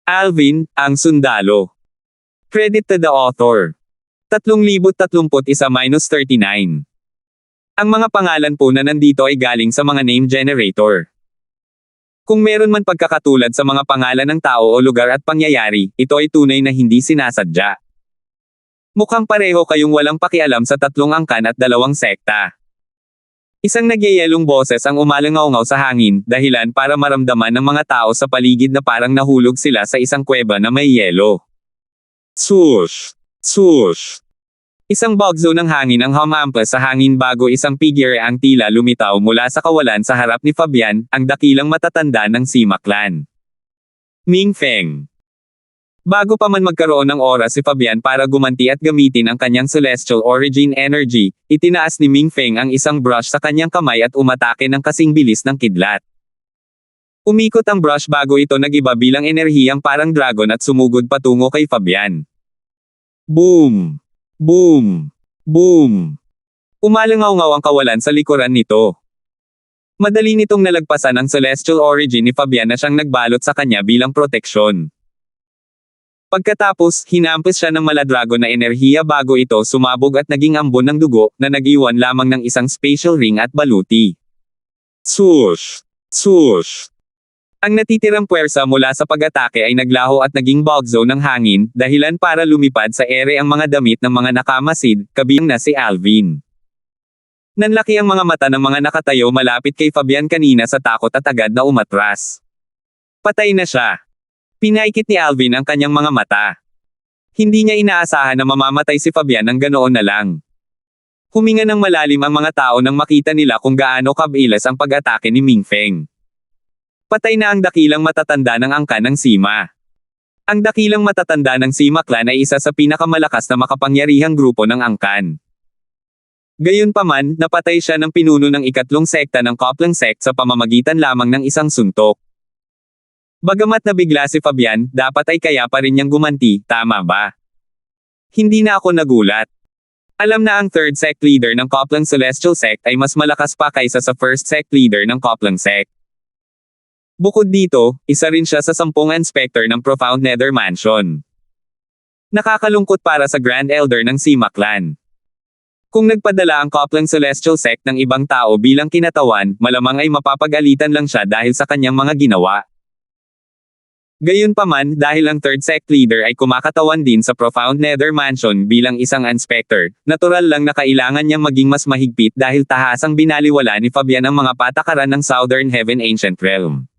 Alvin, ang sundalo. Credit to the author. 3031-39. Ang mga pangalan po na nandito ay galing sa mga name generator. Kung meron man pagkakatulad sa mga pangalan ng tao o lugar at pangyayari, ito ay tunay na hindi sinasadya. Mukhang pareho kayong walang pakialam sa 3 angkan at 2 sekta. Isang nagyayelong boses ang umalangaw-ngaw sa hangin, dahilan para maramdaman ng mga tao sa paligid na parang nahulog sila sa isang kuweba na may yelo. Swoosh! Swoosh! Isang bugzo ng hangin ang humampas sa hangin bago isang figure ang tila lumitaw mula sa kawalan sa harap ni Fabian, ang dakilang matatanda ng Sima clan. Ming Feng. Bago pa man magkaroon ng oras si Fabian para gumanti at gamitin ang kanyang celestial origin energy, itinaas ni Ming Feng ang isang brush sa kanyang kamay at umatake ng kasing bilis ng kidlat. Umikot ang brush bago ito nagiba bilang enerhiyang parang dragon at sumugod patungo kay Fabian. Boom! Boom! Boom! Umalangaw-ngaw ang kawalan sa likuran nito. Madali nitong nalagpasan ang celestial origin ni Fabian na siyang nagbalot sa kanya bilang proteksyon. Pagkatapos, hinampas siya ng maladragon na enerhiya bago ito sumabog at naging ambon ng dugo, na nag-iwan lamang ng isang spatial ring at baluti. Swoosh! Swoosh! Ang natitirang puwersa mula sa pag-atake ay naglaho at naging bugzo ng hangin, dahilan para lumipad sa ere ang mga damit ng mga nakamasid, kabilang na si Alvin. Nanlaki ang mga mata ng mga nakatayo malapit kay Fabian kanina sa takot at agad na umatras. Patay na siya. Pinaikit ni Alvin ang kanyang mga mata. Hindi niya inaasahan na mamamatay si Fabian ng ganoon na lang. Huminga ng malalim ang mga tao nang makita nila kung gaano kabilis ang pag-atake ni Ming Feng. Patay na ang dakilang matatanda ng angkan ng Sima. Ang dakilang matatanda ng Sima clan ay isa sa pinakamalakas na makapangyarihang grupo ng angkan. Gayunpaman, napatay siya ng pinuno ng ikatlong sekta ng Koplang sect sa pamamagitan lamang ng isang suntok. Bagamat nabigla si Fabian, dapat ay kaya pa rin niyang gumanti, tama ba? Hindi na ako nagulat. Alam na ang third sect leader ng Koplang Celestial Sect ay mas malakas pa kaysa sa first sect leader ng Koplang Sect. Bukod dito, isa rin siya sa 10 inspector ng Profound Nether Mansion. Nakakalungkot para sa Grand Elder ng Sima clan. Kung nagpadala ang Koplang Celestial Sect ng ibang tao bilang kinatawan, malamang ay mapapagalitan lang siya dahil sa kanyang mga ginawa. Gayunpaman, dahil ang third sect leader ay kumakatawan din sa Profound Nether Mansion bilang isang inspector, natural lang na kailangan niyang maging mas mahigpit dahil tahasang binaliwala ni Fabian ang mga patakaran ng Southern Heaven Ancient Realm.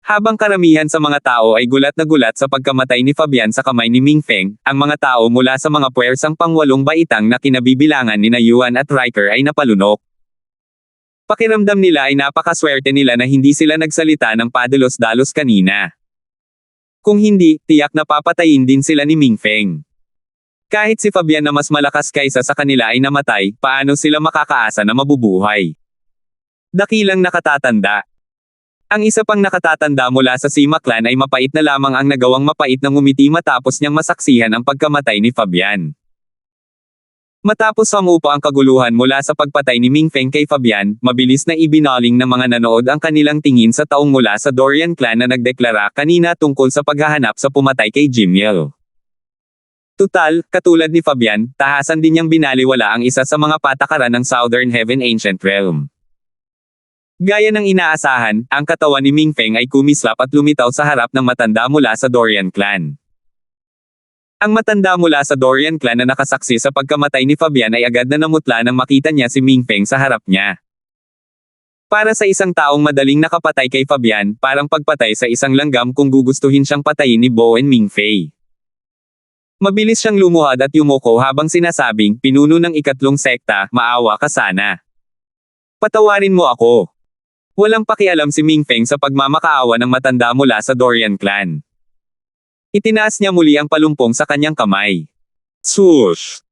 Habang karamihan sa mga tao ay gulat na gulat sa pagkamatay ni Fabian sa kamay ni Ming Feng, ang mga tao mula sa mga puwersang pang-8 baitang na kinabibilangan nina Yuan at Riker ay napalunok. Pakiramdam nila ay napakaswerte nila na hindi sila nagsalita ng padalos-dalos kanina. Kung hindi, tiyak na papatayin din sila ni Ming Feng. Kahit si Fabian na mas malakas kaysa sa kanila ay namatay, paano sila makakaasa na mabubuhay? Dakilang nakatatanda. Ang isa pang nakatatanda mula sa Sima clan ay mapait na lamang ang nagawang mapait na ngumiti matapos niyang masaksihan ang pagkamatay ni Fabian. Matapos hamupa ang kaguluhan mula sa pagpatay ni Ming Feng kay Fabian, mabilis na ibinaling ng mga nanood ang kanilang tingin sa taong mula sa Dorian clan na nagdeklara kanina tungkol sa paghahanap sa pumatay kay Jimiel. Tutal, katulad ni Fabian, tahasan din niyang binaliwala ang isa sa mga patakaran ng Southern Heaven Ancient Realm. Gaya ng inaasahan, ang katawan ni Ming Feng ay kumislap at lumitaw sa harap ng matanda mula sa Dorian clan. Ang matanda mula sa Dorian clan na nakasaksi sa pagkamatay ni Fabian ay agad na namutla nang makita niya si Ming Feng sa harap niya. Para sa isang taong madaling nakapatay kay Fabian, parang pagpatay sa isang langgam kung gugustuhin siyang patayin ni Bo and Ming Fei. Mabilis siyang lumuhad at yumuko habang sinasabing, pinuno ng ikatlong sekta, maawa ka sana. Patawarin mo ako. Walang pakialam si Ming Feng sa pagmamakaawa ng matanda mula sa Dorian clan. Itinaas niya muli ang palumpong sa kanyang kamay. Swoosh!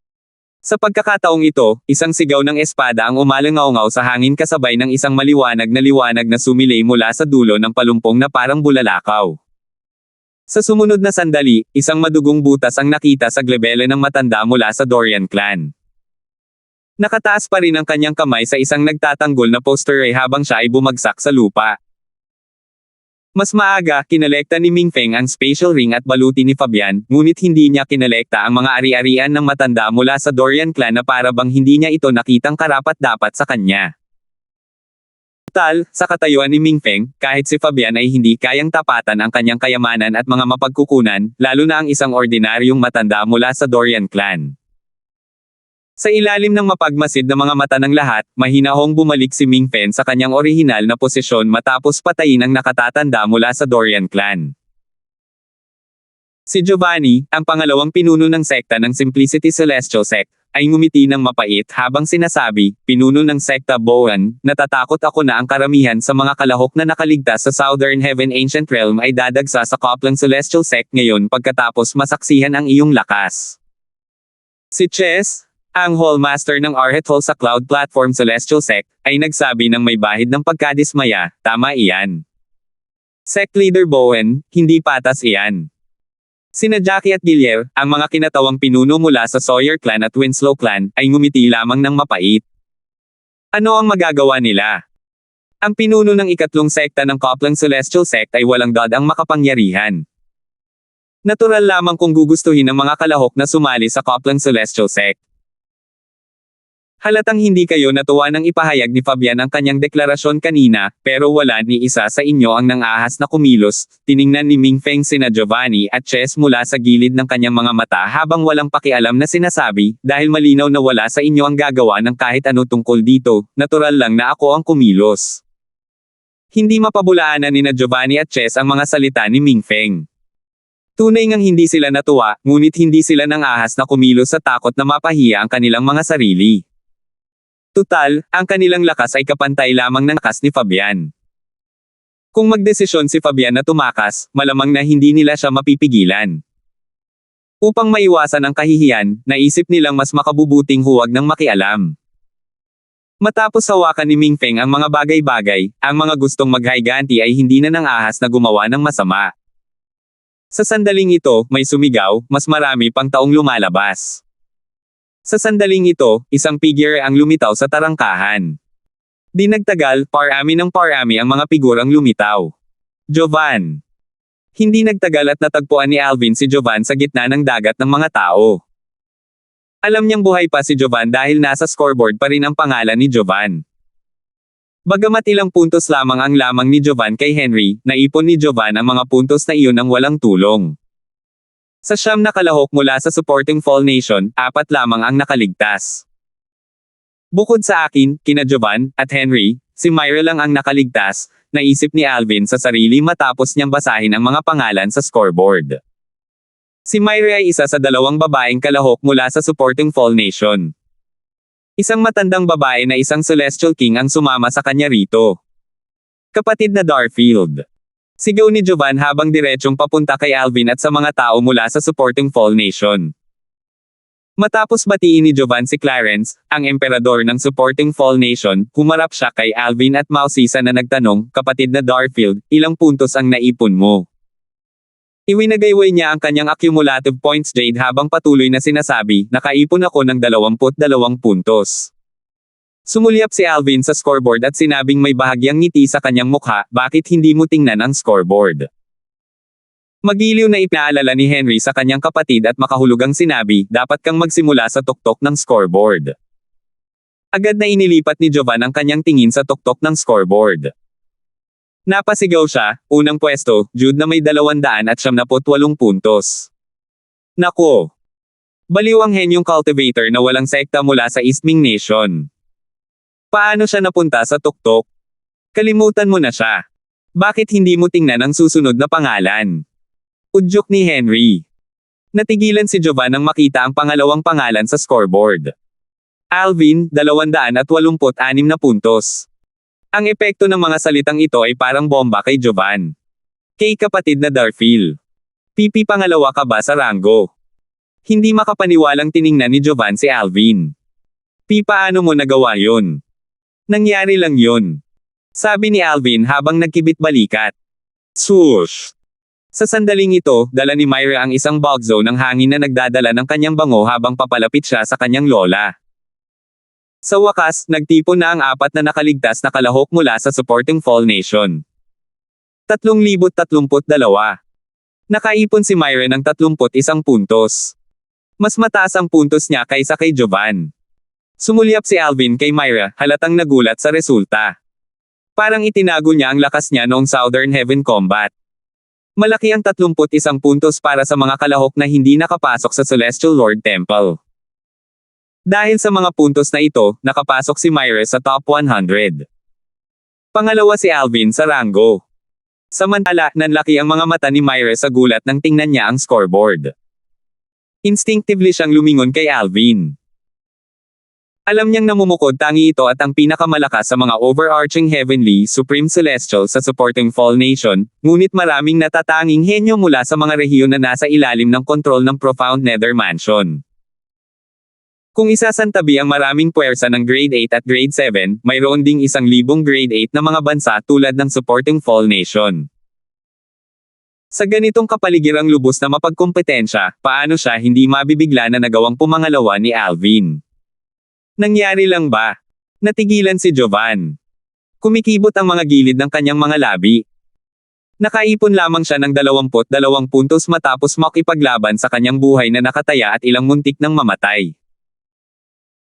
Sa pagkakataong ito, isang sigaw ng espada ang umalangaw-ngaw sa hangin kasabay ng isang maliwanag na sumilay mula sa dulo ng palumpong na parang bulalakaw. Sa sumunod na sandali, isang madugong butas ang nakita sa glebele ng matanda mula sa Dorian clan. Nakataas pa rin ang kanyang kamay sa isang nagtatanggol na poster habang siya ay bumagsak sa lupa. Mas maaga, kinolekta ni Mingfeng ang spatial ring at baluti ni Fabian, ngunit hindi niya kinolekta ang mga ari-arian ng matanda mula sa Dorian clan na para bang hindi niya ito nakitang karapat-dapat sa kanya. Total, sa katayuan ni Mingfeng, kahit si Fabian ay hindi kayang tapatan ang kanyang kayamanan at mga mapagkukunan, lalo na ang isang ordinaryong matanda mula sa Dorian clan. Sa ilalim ng mapagmasid na mga mata ng lahat, mahinahong bumalik si Mingfen sa kanyang orihinal na posisyon matapos patayin ang nakatatanda mula sa Dorian clan. Si Giovanni, ang pangalawang pinuno ng sekta ng Simplicity Celestial Sect, ay ngumiti ng mapait habang sinasabi, pinuno ng sekta Boan, natatakot ako na ang karamihan sa mga kalahok na nakaligtas sa Southern Heaven Ancient Realm ay dadagsa sa Copland Celestial Sect ngayon pagkatapos masaksihan ang iyong lakas. Si Chess, ang Hallmaster ng Arhet Hall sa Cloud Platform Celestial Sect, ay nagsabi ng may bahid ng pagkadismaya, tama iyan. Sect Leader Bowen, hindi patas iyan. Sina Jackie at Gillier, ang mga kinatawang pinuno mula sa Sawyer Clan at Winslow Clan, ay ngumiti lamang ng mapait. Ano ang magagawa nila? Ang pinuno ng ikatlong sekta ng Copland Celestial Sect ay walang dadang makapangyarihan. Natural lamang kung gugustuhin ng mga kalahok na sumali sa Copland Celestial Sect. Halatang hindi kayo natuwa nang ipahayag ni Fabian ang kanyang deklarasyon kanina, pero wala ni isa sa inyo ang nang-ahas na kumilos. Tiningnan ni Mingfeng sina Giovanni at Chess mula sa gilid ng kanyang mga mata habang walang pakialam na sinasabi, dahil malinaw na wala sa inyo ang gagawa ng kahit ano tungkol dito, natural lang na ako ang kumilos. Hindi mapabulaanan ni Giovanni at Chess ang mga salita ni Mingfeng. Tunay ngang hindi sila natuwa, ngunit hindi sila nang-ahas na kumilos sa takot na mapahiya ang kanilang mga sarili. Tutal, ang kanilang lakas ay kapantay lamang ng lakas ni Fabian. Kung magdesisyon si Fabian na tumakas, malamang na hindi nila siya mapipigilan. Upang maiwasan ang kahihiyan, naisip nilang mas makabubuting huwag nang makialam. Matapos hawakan ni Mingfeng ang mga bagay-bagay, ang mga gustong maghiganti ay hindi na nang-ahas na gumawa ng masama. Sa sandaling ito, may sumigaw, mas marami pang taong lumalabas. Sa sandaling ito, isang figure ang lumitaw sa tarangkahan. Di nagtagal, parami ng parami ang mga figurang lumitaw. Jovan. Hindi nagtagal at natagpuan ni Alvin si Jovan sa gitna ng dagat ng mga tao. Alam niyang buhay pa si Jovan dahil nasa scoreboard pa rin ang pangalan ni Jovan. Bagamat ilang puntos lamang ang lamang ni Jovan kay Henry, naipon ni Jovan ang mga puntos na iyon ng walang tulong. Sa 9 na kalahok mula sa supporting Fall Nation, 4 lamang ang nakaligtas. Bukod sa akin, kina Jovan, at Henry, si Myra lang ang nakaligtas, naisip ni Alvin sa sarili matapos niyang basahin ang mga pangalan sa scoreboard. Si Myra ay isa sa 2 babaeng kalahok mula sa supporting Fall Nation. Isang matandang babae na isang Celestial King ang sumama sa kanya rito. Kapatid na Darfield. Sigaw ni Jovan habang diretsong papunta kay Alvin at sa mga tao mula sa supporting Fall Nation. Matapos batiin ni Jovan si Clarence, ang emperador ng supporting Fall Nation, humarap siya kay Alvin at Mausisa na nagtanong, kapatid na Darfield, ilang puntos ang naipon mo? Iwinagayway niya ang kanyang accumulative points Jade habang patuloy na sinasabi, nakaipon ako ng 22 puntos. Sumulyap si Alvin sa scoreboard at sinabing may bahagyang ngiti sa kanyang mukha, bakit hindi mo tingnan ang scoreboard? Magiliw na ipinaalala ni Henry sa kanyang kapatid at makahulugang sinabi, dapat kang magsimula sa tuktok ng scoreboard. Agad na inilipat ni Jovan ang kanyang tingin sa tuktok ng scoreboard. Napasigaw siya, unang pwesto, Jude na may 278 puntos. Nako! Baliw ang henyong cultivator na walang sekta mula sa East Ming Nation. Paano siya napunta sa tuktok? Kalimutan mo na siya. Bakit hindi mo tingnan ang susunod na pangalan? Udyok ni Henry. Natigilan si Jovan nang makita ang pangalawang pangalan sa scoreboard. Alvin, 286 na puntos. Ang epekto ng mga salitang ito ay parang bomba kay Jovan. Kay kapatid na Darfield. Pipi pangalawa ka ba sa ranggo? Hindi makapaniwalang tiningnan ni Jovan si Alvin. Paano mo nagawa yun? Nangyari lang yun. Sabi ni Alvin habang nagkibit balikat. Swoosh! Sa sandaling ito, dala ni Myra ang isang bugzo ng hangin na nagdadala ng kanyang bango habang papalapit siya sa kanyang lola. Sa wakas, nagtipon na ang 4 na nakaligtas na kalahok mula sa supporting Fall Nation. 3,032. Nakaipon si Myra ng 31 puntos. Mas mataas ang puntos niya kaysa kay Jovan. Sumulyap si Alvin kay Myra, halatang nagulat sa resulta. Parang itinago niya ang lakas niya noong Southern Heaven Combat. Malaki ang 31 puntos para sa mga kalahok na hindi nakapasok sa Celestial Lord Temple. Dahil sa mga puntos na ito, nakapasok si Myra sa top 100. Pangalawa si Alvin sa ranggo. Samantala, nanlaki ang mga mata ni Myra sa gulat nang tingnan niya ang scoreboard. Instinctively siyang lumingon kay Alvin. Alam niyang namumukod tangi ito at ang pinakamalakas sa mga overarching heavenly supreme celestial sa supporting Fall Nation, ngunit maraming natatanging henyo mula sa mga rehiyon na nasa ilalim ng kontrol ng Profound Nether Mansion. Kung isasantabi ang maraming puwersa ng Grade 8 at Grade 7, mayroon ding 1,000 Grade 8 na mga bansa tulad ng supporting Fall Nation. Sa ganitong kapaligirang lubos na mapagkompetensya, paano siya hindi mabibigla na nagawang pumangalawa ni Alvin? Nangyari lang ba? Natigilan si Jovan. Kumikibot ang mga gilid ng kanyang mga labi. Nakaipon lamang siya ng 22 puntos matapos makipaglaban sa kanyang buhay na nakataya at ilang muntik ng mamatay.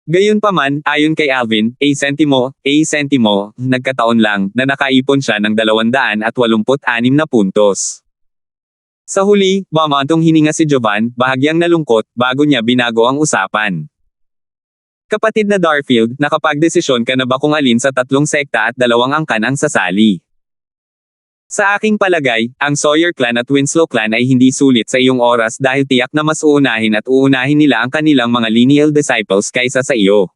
Gayunpaman, ayon kay Alvin, A sentimo, nagkataon lang na nakaipon siya ng 286 na puntos. Sa huli, bumantong hininga si Jovan, bahagyang nalungkot, bago niya binago ang usapan. Kapatid na Darfield, nakapagdesisyon ka na ba kung alin sa 3 sekta at 2 angkan ang sasali? Sa aking palagay, ang Sawyer clan at Winslow clan ay hindi sulit sa iyong oras dahil tiyak na mas uunahin nila ang kanilang mga lineal disciples kaysa sa iyo.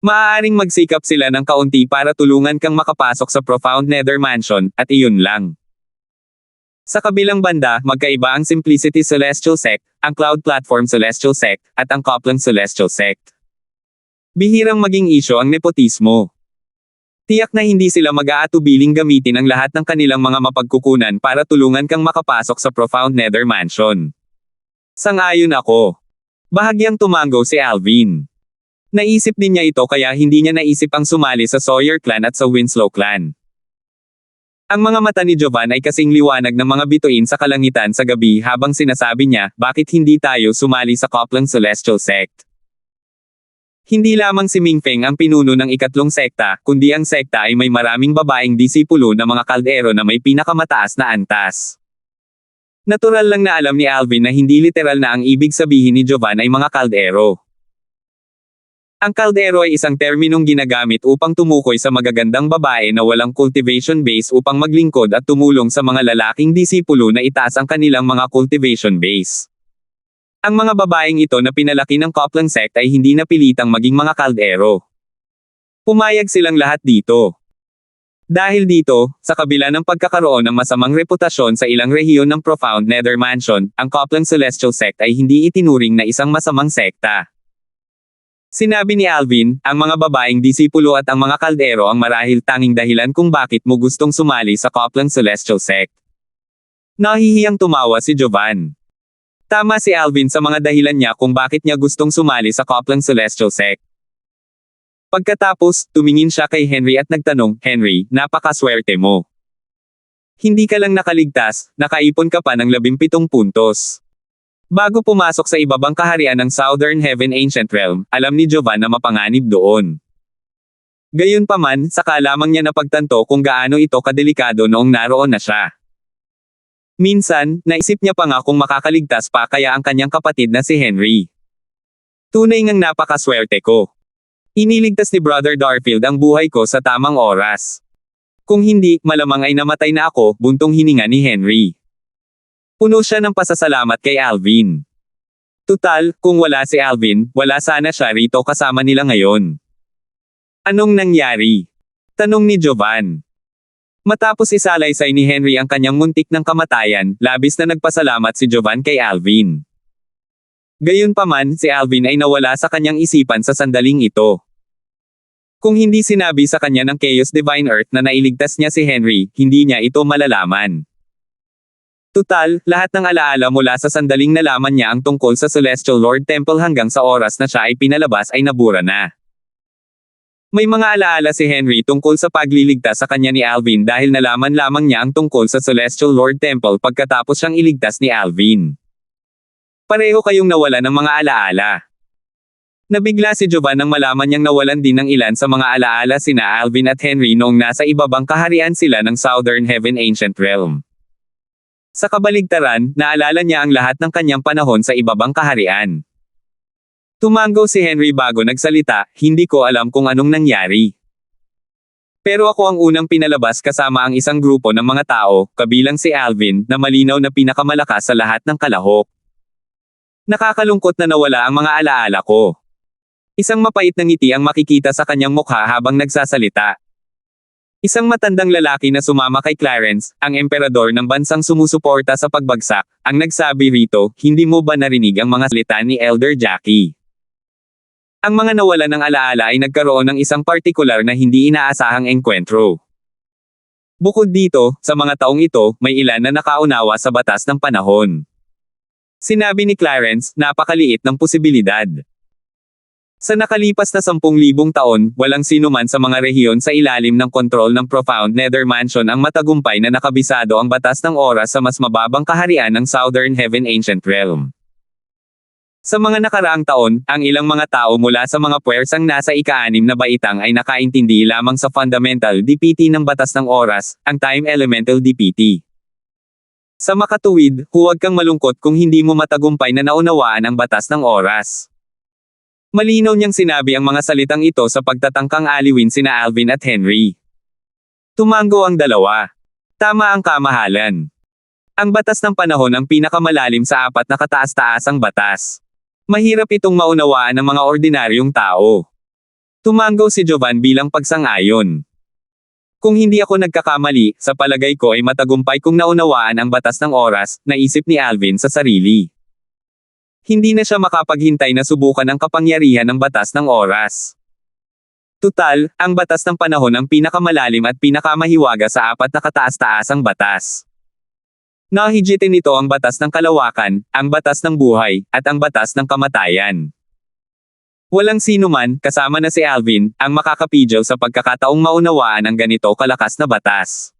Maaaring magsikap sila ng kaunti para tulungan kang makapasok sa Profound Nether Mansion, at iyon lang. Sa kabilang banda, magkaiba ang Simplicity Celestial Sect, ang Cloud Platform Celestial Sect, at ang Copland Celestial Sect. Bihirang maging isyo ang nepotismo. Tiyak na hindi sila mag-aatubiling gamitin ang lahat ng kanilang mga mapagkukunan para tulungan kang makapasok sa Profound Nether Mansion. Sang-ayon ako. Bahagyang tumango si Alvin. Naisip din niya ito kaya hindi niya naisip ang sumali sa Sawyer clan at sa Winslow clan. Ang mga mata ni Jovan ay kasing liwanag ng mga bituin sa kalangitan sa gabi habang sinasabi niya, bakit hindi tayo sumali sa Copland Celestial Sect? Hindi lamang si Mingfeng ang pinuno ng 3 sekta, kundi ang sekta ay may maraming babaeng disipulo na mga kaldero na may pinakamataas na antas. Natural lang na alam ni Alvin na hindi literal na ang ibig sabihin ni Jovan ay mga kaldero. Ang kaldero ay isang terminong ginagamit upang tumukoy sa magagandang babae na walang cultivation base upang maglingkod at tumulong sa mga lalaking disipulo na itaas ang kanilang mga cultivation base. Ang mga babaeng ito na pinalaki ng Copland Sect ay hindi napilitang maging mga kaldero. Pumayag silang lahat dito. Dahil dito, sa kabila ng pagkakaroon ng masamang reputasyon sa ilang rehiyon ng Profound Nether Mansion, ang Copland Celestial Sect ay hindi itinuring na isang masamang sekta. Sinabi ni Alvin, ang mga babaeng disipulo at ang mga kaldero ang marahil tanging dahilan kung bakit mo gustong sumali sa Copland Celestial Sect. Nahihiyang tumawa si Jovan. Tama si Alvin sa mga dahilan niya kung bakit niya gustong sumali sa Copland Celestial Sect. Pagkatapos, tumingin siya kay Henry at nagtanong, Henry, napakaswerte mo. Hindi ka lang nakaligtas, nakaipon ka pa ng 17 puntos. Bago pumasok sa ibabang kaharian ng Southern Heaven Ancient Realm, alam ni Jovan na mapanganib doon. Gayunpaman, saka lamang niya napagtanto kung gaano ito kadelikado noong naroon na siya. Minsan, naisip niya pa nga kung makakaligtas pa kaya ang kanyang kapatid na si Henry. Tunay ngang napakaswerte ko. Iniligtas ni Brother Darfield ang buhay ko sa tamang oras. Kung hindi, malamang ay namatay na ako, buntong hininga ni Henry. Puno siya ng pasasalamat kay Alvin. Tutal, kung wala si Alvin, wala sana siya rito kasama nila ngayon. Anong nangyari? Tanong ni Jovan. Matapos isalaysay ni Henry ang kanyang muntik ng kamatayan, labis na nagpasalamat si Jovan kay Alvin. Gayunpaman, si Alvin ay nawala sa kanyang isipan sa sandaling ito. Kung hindi sinabi sa kanya ng Chaos Divine Earth na nailigtas niya si Henry, hindi niya ito malalaman. Tutal, lahat ng alaala mula sa sandaling nalaman niya ang tungkol sa Celestial Lord Temple hanggang sa oras na siya ay pinalabas ay nabura na. May mga alaala si Henry tungkol sa pagliligtas sa kanya ni Alvin dahil nalaman lamang niya ang tungkol sa Celestial Lord Temple pagkatapos siyang iligtas ni Alvin. Pareho kayong nawala ng mga alaala. Nabigla si Jovan nang malaman niyang nawalan din ng ilan sa mga alaala sina Alvin at Henry noong nasa ibabang kaharian sila ng Southern Heaven Ancient Realm. Sa kabaligtaran, naalala niya ang lahat ng kanyang panahon sa ibabang kaharian. Tumango si Henry bago nagsalita, hindi ko alam kung anong nangyari. Pero ako ang unang pinalabas kasama ang isang grupo ng mga tao, kabilang si Alvin, na malinaw na pinakamalakas sa lahat ng kalahok. Nakakalungkot na nawala ang mga alaala ko. Isang mapait na ngiti ang makikita sa kanyang mukha habang nagsasalita. Isang matandang lalaki na sumama kay Clarence, ang emperador ng bansang sumusuporta sa pagbagsak, ang nagsabi rito, hindi mo ba narinig ang mga salita ni Elder Jackie? Ang mga nawala ng alaala ay nagkaroon ng isang partikular na hindi inaasahang engkwentro. Bukod dito, sa mga taong ito, may ilan na nakaunawa sa batas ng panahon. Sinabi ni Clarence, napakaliit ng posibilidad. Sa nakalipas na 10,000 taon, walang sinuman sa mga rehiyon sa ilalim ng kontrol ng Profound Nether Mansion ang matagumpay na nakabisado ang batas ng oras sa mas mababang kaharian ng Southern Heaven Ancient Realm. Sa mga nakaraang taon, ang ilang mga tao mula sa mga puwersang nasa ika-6 na baitang ay nakaintindi lamang sa fundamental DPT ng batas ng oras, ang Time Elemental DPT. Sa makatuwid, huwag kang malungkot kung hindi mo matagumpay na naunawaan ang batas ng oras. Malinaw niyang sinabi ang mga salitang ito sa pagtatangkang aliwin sina Alvin at Henry. Tumango ang dalawa. Tama ang kamahalan. Ang batas ng panahon ang pinakamalalim sa apat na kataas-taasang batas. Mahirap itong maunawaan ng mga ordinaryong tao. Tumango si Jovan bilang pagsang-ayon. Kung hindi ako nagkakamali, sa palagay ko ay matagumpay kung naunawaan ang batas ng oras, naisip ni Alvin sa sarili. Hindi na siya makapaghintay na subukan ang kapangyarihan ng batas ng oras. Tutal, ang batas ng panahon ang pinakamalalim at pinakamahiwaga sa apat na kataas-taasang batas. Nahigitin nito ang batas ng kalawakan, ang batas ng buhay, at ang batas ng kamatayan. Walang sinuman, kasama na si Alvin, ang makakapidyo sa pagkakataong maunawaan ang ganito kalakas na batas.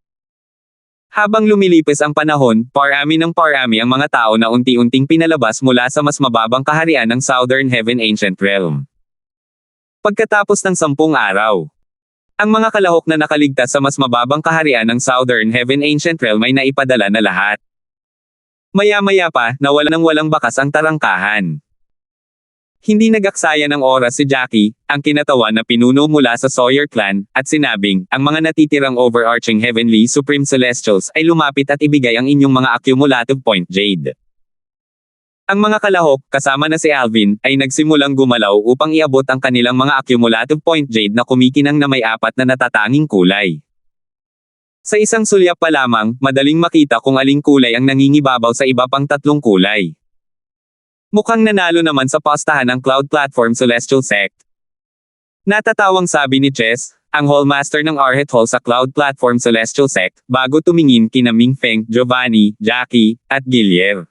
Habang lumilipis ang panahon, parami ng parami ang mga tao na unti-unting pinalabas mula sa mas mababang kaharian ng Southern Heaven Ancient Realm. Pagkatapos ng 10 araw, ang mga kalahok na nakaligtas sa mas mababang kaharian ng Southern Heaven Ancient Realm ay naipadala na lahat. Maya-maya pa, nawala ng walang bakas ang tarangkahan. Hindi nagaksaya ng oras si Jackie, ang kinatawan na pinuno mula sa Sawyer clan, at sinabing, ang mga natitirang overarching Heavenly Supreme Celestials ay lumapit at ibigay ang inyong mga accumulative point jade. Ang mga kalahok, kasama na si Alvin, ay nagsimulang gumalaw upang iabot ang kanilang mga accumulative point jade na kumikinang na may 4 na natatanging kulay. Sa isang sulyap pa lamang, madaling makita kung aling kulay ang nangingibabaw sa iba pang 3 kulay. Mukhang nanalo naman sa pastahan ng Cloud Platform Celestial Sect. Natatawang sabi ni Chess, ang Hallmaster ng Arhet Hall sa Cloud Platform Celestial Sect, bago tumingin kina Ming Feng, Giovanni, Jackie, at Gillier.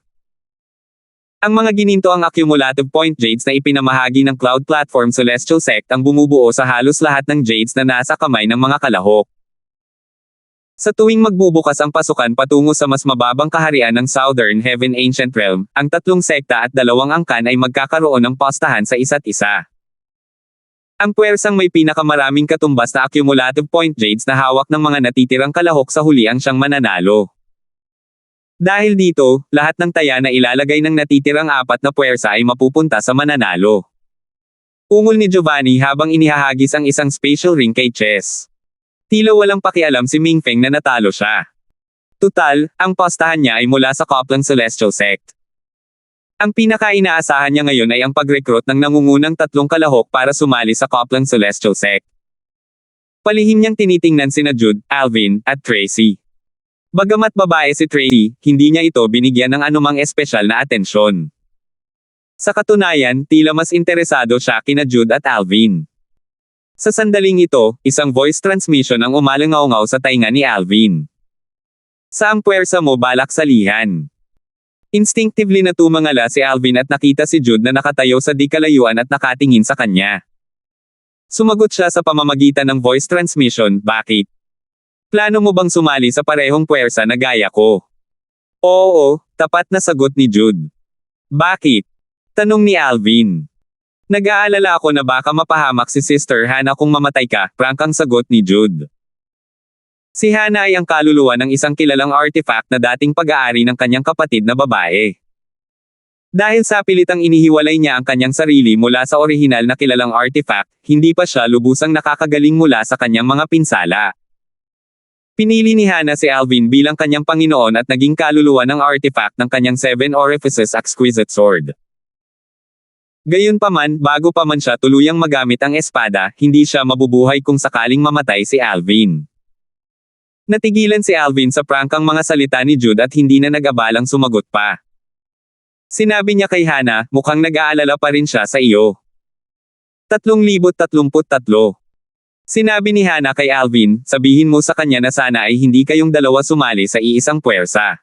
Ang mga gininto ang accumulative point jades na ipinamahagi ng Cloud Platform Celestial Sect ang bumubuo sa halos lahat ng jades na nasa kamay ng mga kalahok. Sa tuwing magbubukas ang pasukan patungo sa mas mababang kaharian ng Southern Heaven Ancient Realm, ang 3 sekta at 2 angkan ay magkakaroon ng pastahan sa isa't isa. Ang puwersang may pinakamaraming katumbas na accumulative point jades na hawak ng mga natitirang kalahok sa huli ang siyang mananalo. Dahil dito, lahat ng taya na ilalagay ng natitirang 4 na puwersa ay mapupunta sa mananalo. Ungol ni Giovanni habang inihahagis ang isang spatial ring kay Chess. Tila walang pakialam si Ming Feng na natalo siya. Tutal, ang pastahan niya ay mula sa Copland Celestial Sect. Ang pinaka-inaasahan niya ngayon ay ang pag-recruit ng nangungunang 3 kalahok para sumali sa Copland Celestial Sect. Palihim niyang tinitingnan sina Jude, Alvin, at Tracy. Bagamat babae si Tracy, hindi niya ito binigyan ng anumang espesyal na atensyon. Sa katunayan, tila mas interesado siya kina Jude at Alvin. Sa sandaling ito, isang voice transmission ang umalangaw-ngaw sa tainga ni Alvin. Saang puwersa mo balak salihan? Instinctively na tumangala si Alvin at nakita si Jude na nakatayo sa di kalayuan at nakatingin sa kanya. Sumagot siya sa pamamagitan ng voice transmission, bakit? Plano mo bang sumali sa parehong puwersa na gaya ko? Oo, tapat na sagot ni Jude. Bakit? Tanong ni Alvin. Nag-aalala ako na baka mapahamak si Sister Hannah kung mamatay ka, prangkang sagot ni Jude. Si Hannah ay ang kaluluwa ng isang kilalang artifact na dating pag-aari ng kanyang kapatid na babae. Dahil sa pilitang inihiwalay niya ang kanyang sarili mula sa orihinal na kilalang artifact, hindi pa siya lubusang nakakagaling mula sa kanyang mga pinsala. Pinili ni Hannah si Alvin bilang kanyang Panginoon at naging kaluluwa ng artifact ng kanyang Seven Orifices Exquisite Sword. Gayunpaman, bago pa man siya tuluyang magamit ang espada, hindi siya mabubuhay kung sakaling mamatay si Alvin. Natigilan si Alvin sa prangkang mga salita ni Jude at hindi na nag-abalang sumagot pa. Sinabi niya kay Hannah, mukhang nag-aalala pa rin siya sa iyo. 3033. Sinabi ni Hannah kay Alvin, sabihin mo sa kanya na sana ay hindi kayong dalawa sumali sa iisang puwersa.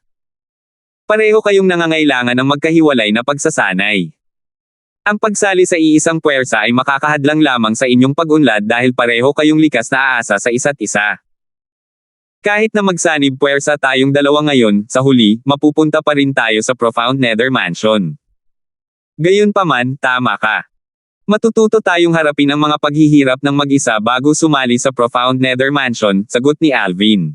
Pareho kayong nangangailangan ng magkahiwalay na pagsasanay. Ang pagsali sa iisang puwersa ay makakahadlang lamang sa inyong pag-unlad dahil pareho kayong likas na aasa sa isa't isa. Kahit na magsanib puwersa tayong dalawa ngayon, sa huli, mapupunta pa rin tayo sa Profound Nether Mansion. Gayunpaman, tama ka. Matututo tayong harapin ang mga paghihirap ng mag-isa bago sumali sa Profound Nether Mansion, sagot ni Alvin.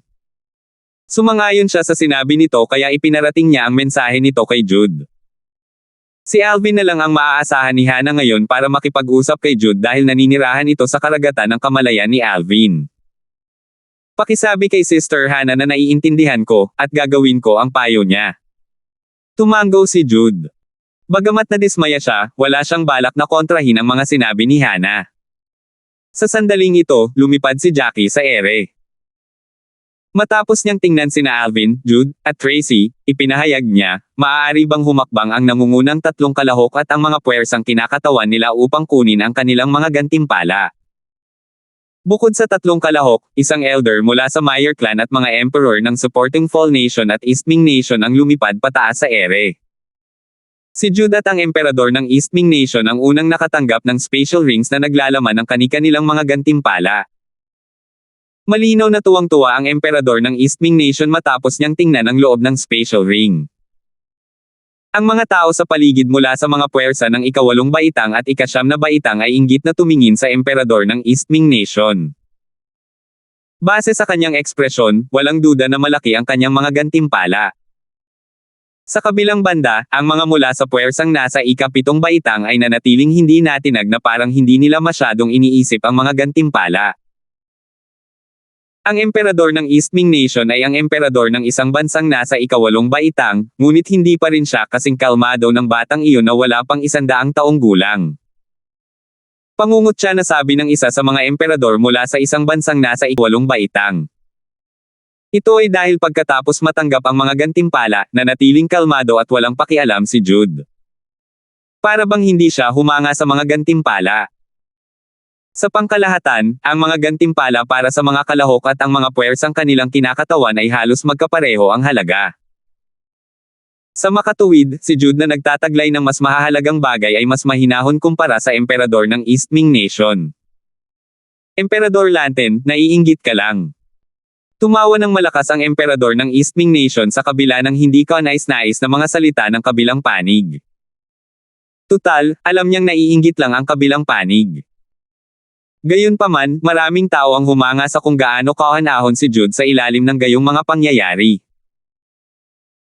Sumangayon siya sa sinabi nito kaya ipinarating niya ang mensahe nito kay Jude. Si Alvin na lang ang maaasahan ni Hannah ngayon para makipag-usap kay Jude dahil naninirahan ito sa karagatan ng kamalayan ni Alvin. Pakisabi kay Sister Hannah na naiintindihan ko, at gagawin ko ang payo niya. Tumango si Jude. Bagamat nadismaya siya, wala siyang balak na kontrahin ang mga sinabi ni Hannah. Sa sandaling ito, lumipad si Jackie sa ere. Matapos niyang tingnan sina Alvin, Jude, at Tracy, ipinahayag niya, maaari bang humakbang ang nangungunang tatlong kalahok at ang mga puwersang kinakatawan nila upang kunin ang kanilang mga gantimpala. Bukod sa tatlong kalahok, isang elder mula sa Meyer clan at mga emperor ng supporting Fall Nation at Eastming Nation ang lumipad pataas sa ere. Si Jude at ang emperador ng Eastming Nation ang unang nakatanggap ng spatial rings na naglalaman ng kani-kanilang mga gantimpala. Malinaw na tuwang-tuwa ang emperador ng Eastming Nation matapos niyang tingnan ang loob ng spatial ring. Ang mga tao sa paligid mula sa mga puwersa ng ika-8 baitang at ika-9 na baitang ay inggit na tumingin sa emperador ng Eastming Nation. Base sa kanyang ekspresyon, walang duda na malaki ang kanyang mga gantimpala. Sa kabilang banda, ang mga mula sa puwersang nasa ika-7 baitang ay nanatiling hindi natinag na parang hindi nila masyadong iniisip ang mga gantimpala. Ang emperador ng Eastming Nation ay ang emperador ng isang bansang nasa ika-8 baitang, ngunit hindi pa rin siya kasing kalmado ng batang iyon na wala pang 100 taong gulang. Pangungot siya na sabi ng isa sa mga emperador mula sa isang bansang nasa ika-8 baitang. Ito ay dahil pagkatapos matanggap ang mga gantimpala, nanatiling kalmado at walang pakialam si Jude. Para bang hindi siya humanga sa mga gantimpala. Sa pangkalahatan, ang mga gantimpala para sa mga kalahok at ang mga puwersang kanilang kinakatawan ay halos magkapareho ang halaga. Sa makatuwid, si Jude na nagtataglay ng mas mahahalagang bagay ay mas mahinahon kumpara sa emperador ng Eastming Nation. Emperador Lanten, naiinggit ka lang. Tumawa ng malakas ang emperador ng Eastming Nation sa kabila ng hindi kanais-nais na mga salita ng kabilang panig. Tutal, alam niyang naiinggit lang ang kabilang panig. Gayunpaman, maraming tao ang humanga sa kung gaano kahanahon si Jude sa ilalim ng gayong mga pangyayari.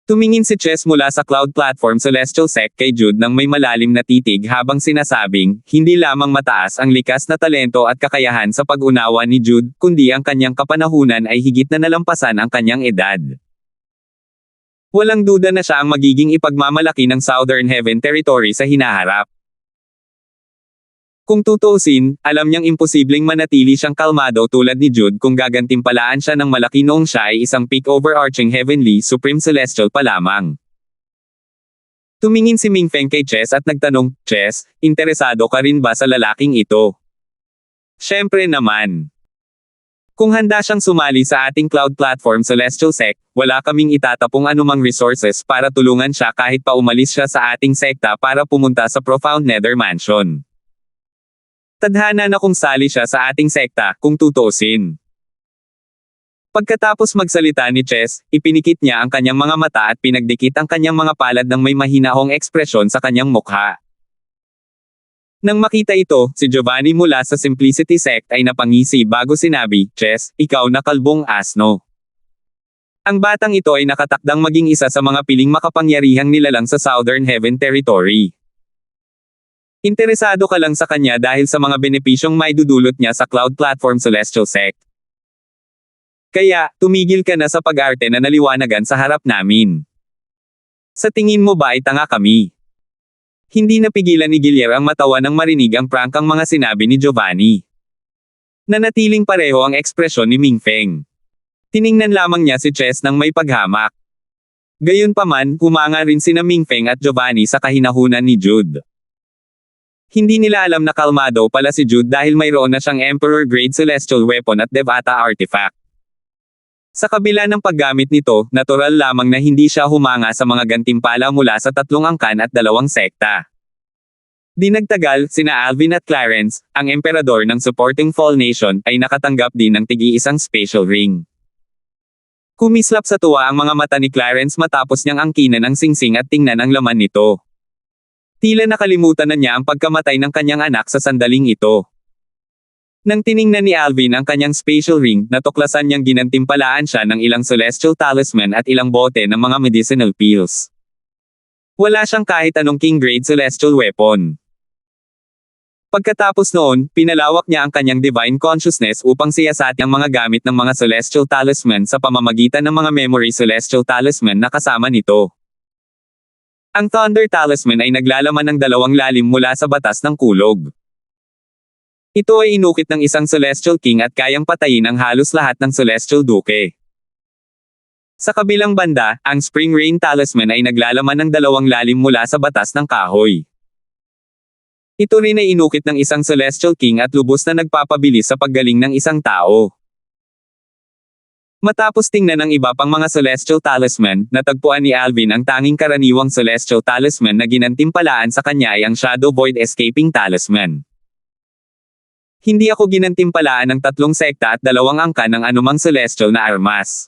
Tumingin si Chess mula sa cloud platform Celestial Sect kay Jude nang may malalim na titig habang sinasabing, hindi lamang mataas ang likas na talento at kakayahan sa pag-unawa ni Jude, kundi ang kanyang kapanahunan ay higit na nalampasan ang kanyang edad. Walang duda na siya ang magiging ipagmamalaki ng Southern Heaven Territory sa hinaharap. Kung tutuusin, alam niyang imposibleng manatili siyang kalmado tulad ni Jude kung gagantimpalaan siya ng malaki noong siya ay isang peak overarching heavenly supreme celestial pa lamang. Tumingin si Ming Feng kay Chess at nagtanong, Chess, interesado ka rin ba sa lalaking ito? Siyempre naman. Kung handa siyang sumali sa ating cloud platform Celestial Sect, wala kaming itatapong anumang resources para tulungan siya kahit pa umalis siya sa ating sekta para pumunta sa Profound Nether Mansion. Tadhana na kung sali siya sa ating sekta, kung tutuusin. Pagkatapos magsalita ni Chess, ipinikit niya ang kanyang mga mata at pinagdikit ang kanyang mga palad ng may mahinahong ekspresyon sa kanyang mukha. Nang makita ito, si Giovanni mula sa Simplicity Sect ay napangisi bago sinabi, "Chess, ikaw na kalbong asno." Ang batang ito ay nakatakdang maging isa sa mga piling makapangyarihang nilalang sa Southern Heaven Territory. Interesado ka lang sa kanya dahil sa mga benepisyong maidudulot niya sa Cloud Platform Celestial Sect. Kaya, tumigil ka na sa pag-arte na naliwanagan sa harap namin. Sa tingin mo ba ay tanga kami? Hindi napigilan ni Guillermo ang matawa nang marinig ang prangkang mga sinabi ni Giovanni. Nanatiling pareho ang ekspresyon ni Mingfeng. Tiningnan lamang niya si Chess nang may paghamak. Gayunpaman, humanga rin sina Mingfeng at Giovanni sa kahinahunan ni Jude. Hindi nila alam na kalmado pala si Jude dahil mayroon na siyang Emperor-grade celestial weapon at Devata artifact. Sa kabila ng paggamit nito, natural lamang na hindi siya humanga sa mga gantimpala mula sa 3 angkan at 2 sekta. Di nagtagal, sina Alvin at Clarence, ang emperador ng supporting Fall Nation, ay nakatanggap din ng tig-iisang special ring. Kumislap sa tuwa ang mga mata ni Clarence matapos niyang angkinan ang singsing at tingnan ang laman nito. Tila nakalimutan na niya ang pagkamatay ng kanyang anak sa sandaling ito. Nang tiningnan ni Alvin ang kanyang special ring, natuklasan niyang ginantimpalaan siya ng ilang celestial talisman at ilang bote ng mga medicinal pills. Wala siyang kahit anong king-grade celestial weapon. Pagkatapos noon, pinalawak niya ang kanyang divine consciousness upang siyasatin ang mga gamit ng mga celestial talisman sa pamamagitan ng mga memory celestial talisman na kasama nito. Ang Thunder Talisman ay naglalaman ng 2 lalim mula sa batas ng kulog. Ito ay inukit ng isang Celestial King at kayang patayin ang halos lahat ng Celestial Duke. Sa kabilang banda, ang Spring Rain Talisman ay naglalaman ng 2 lalim mula sa batas ng kahoy. Ito rin ay inukit ng isang Celestial King at lubos na nagpapabilis sa paggaling ng isang tao. Matapos tingnan ng iba pang mga Celestial Talisman, natagpuan ni Alvin ang tanging karaniwang Celestial Talisman na ginantimpalaan sa kanya ay ang Shadow Void Escaping Talisman. Hindi ako ginantimpalaan ng 3 sekta at 2 angkan ng anumang celestial na armas.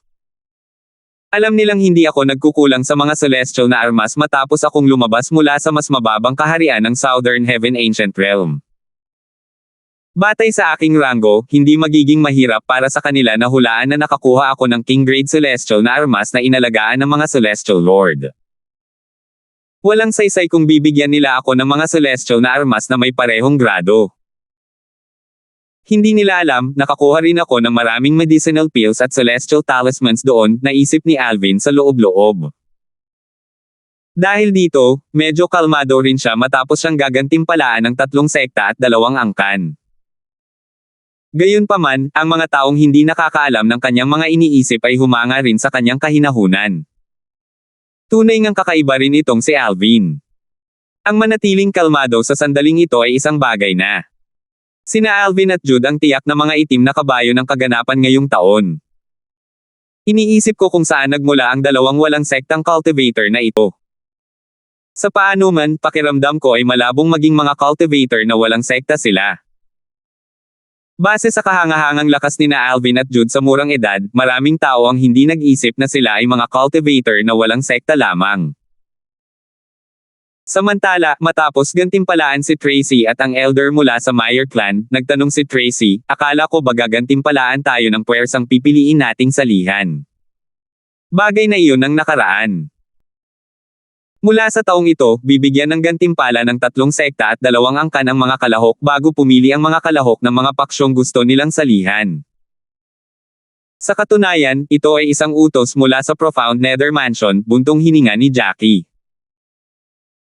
Alam nilang hindi ako nagkukulang sa mga celestial na armas matapos akong lumabas mula sa mas mababang kaharian ng Southern Heaven Ancient Realm. Batay sa aking ranggo, hindi magiging mahirap para sa kanila na hulaan na nakakuha ako ng king-grade celestial na armas na inalagaan ng mga celestial lord. Walang saysay kung bibigyan nila ako ng mga celestial na armas na may parehong grado. Hindi nila alam, nakakuha rin ako ng maraming medicinal pills at celestial talismans doon, naisip ni Alvin sa loob-loob. Dahil dito, medyo kalmado rin siya matapos siyang gagantimpalaan ng 3 sekta at 2 angkan. Gayunpaman, ang mga taong hindi nakakaalam ng kanyang mga iniisip ay humanga rin sa kanyang kahinahunan. Tunay ngang kakaiba rin itong si Alvin. Ang manatiling kalmado sa sandaling ito ay isang bagay na. Sina Alvin at Jude ang tiyak na mga itim na kabayo ng kaganapan ngayong taon. Iniisip ko kung saan nagmula ang 2 walang sektang cultivator na ito. Sa paano man, pakiramdam ko ay malabong maging mga cultivator na walang sekta sila. Base sa kahangahangang lakas ni na Alvin at Jude sa murang edad, maraming tao ang hindi nag-isip na sila ay mga cultivator na walang sekta lamang. Samantala, matapos gantimpalaan si Tracy at ang elder mula sa Meyer clan, nagtanong si Tracy, akala ko ba gagantimpalaan tayo ng puwersang pipiliin nating salihan. Bagay na iyon ang nakaraan. Mula sa taong ito, bibigyan ng gantimpala ng 3 sekta at 2 angkan ang mga kalahok bago pumili ang mga kalahok ng mga paksyong gusto nilang salihan. Sa katunayan, ito ay isang utos mula sa Profound Nether Mansion, buntong hininga ni Jackie.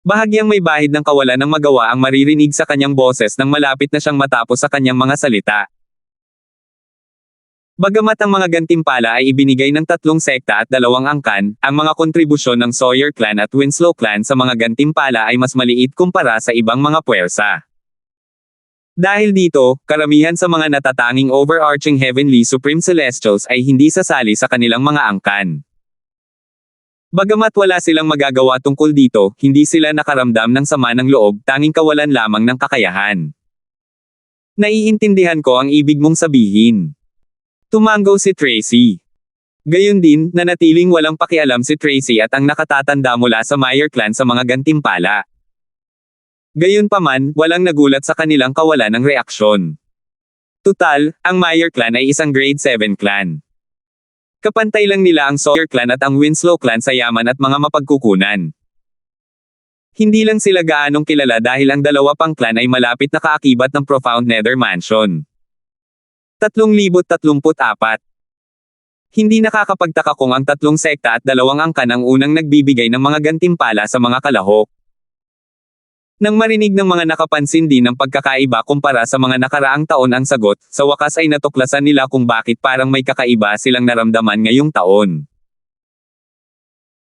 Bahagyang may bahid ng kawalan ng magawa ang maririnig sa kanyang boses nang malapit na siyang matapos sa kanyang mga salita. Bagamat ang mga gantimpala ay ibinigay ng 3 sekta at 2 angkan, ang mga kontribusyon ng Sawyer clan at Winslow clan sa mga gantimpala ay mas maliit kumpara sa ibang mga puwersa. Dahil dito, karamihan sa mga natatanging overarching heavenly supreme celestials ay hindi sasali sa kanilang mga angkan. Bagamat wala silang magagawa tungkol dito, hindi sila nakaramdam ng sama ng loob, tanging kawalan lamang ng kakayahan. Naiintindihan ko ang ibig mong sabihin. Tumango si Tracy. Gayon din, nanatiling walang pakialam si Tracy at ang nakatatanda mula sa Meyer clan sa mga gantimpala. Gayunpaman, walang nagulat sa kanilang kawalan ng reaksyon. Tutal, ang Meyer clan ay isang grade 7 clan. Kapantay lang nila ang Sawyer clan at ang Winslow clan sa yaman at mga mapagkukunan. Hindi lang sila gaanong kilala dahil ang dalawa pang clan ay malapit na kaakibat ng Profound Nether Mansion. 3034. Hindi nakakapagtaka kung ang tatlong sekta at dalawang angkan ang unang nagbibigay ng mga gantimpala sa mga kalahok. Nang marinig ng mga nakapansin din ng pagkakaiba kumpara sa mga nakaraang taon ang sagot, sa wakas ay natuklasan nila kung bakit parang may kakaiba silang naramdaman ngayong taon.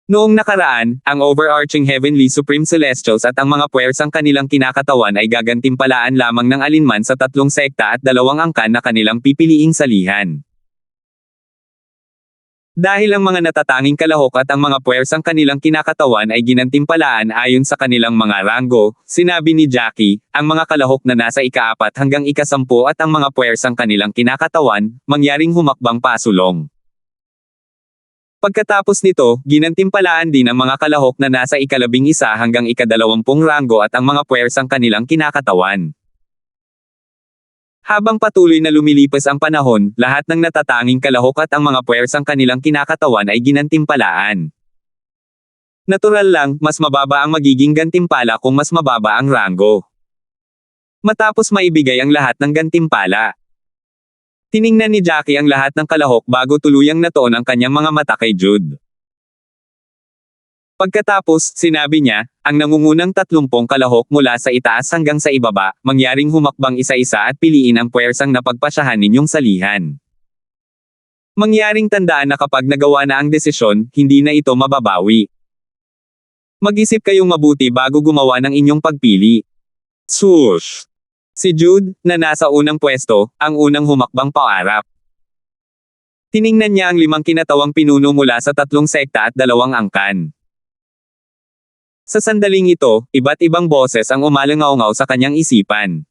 Noong nakaraan, ang overarching Heavenly Supreme Celestials at ang mga puwersang kanilang kinakatawan ay gagantimpalaan lamang ng alinman sa tatlong sekta at dalawang angkan na kanilang pipiliing salihan. Dahil ang mga natatanging kalahok at ang mga puwersang kanilang kinakatawan ay ginantimpalaan ayon sa kanilang mga ranggo, sinabi ni Jackie, ang mga kalahok na nasa ika-4 hanggang ika-10 at ang mga puwersang kanilang kinakatawan, mangyaring humakbang pasulong. Pagkatapos nito, ginantimpalaan din ang mga kalahok na nasa ika-11 hanggang ika-20 ranggo at ang mga puwersang kanilang kinakatawan. Habang patuloy na lumilipas ang panahon, lahat ng natatanging kalahok at ang mga puwersang kanilang kinakatawan ay ginantimpalaan. Natural lang, mas mababa ang magiging gantimpala kung mas mababa ang ranggo. Matapos maibigay ang lahat ng gantimpala, tiningnan ni Jackie ang lahat ng kalahok bago tuluyang natuon ang kanyang mga mata kay Jude. Pagkatapos, sinabi niya, ang nangungunang 30 kalahok mula sa itaas hanggang sa ibaba, mangyaring humakbang isa-isa at piliin ang puwersang napagpasyahan ninyong salihan. Mangyaring tandaan na kapag nagawa na ang desisyon, hindi na ito mababawi. Mag-isip kayong mabuti bago gumawa ng inyong pagpili. Swoosh! Si Jude, na nasa unang pwesto, ang unang humakbang paarap. Tiningnan niya ang 5 kinatawang pinuno mula sa 3 sekta at 2 angkan. Sa sandaling ito, iba't ibang boses ang umalangaw-ngaw sa kanyang isipan.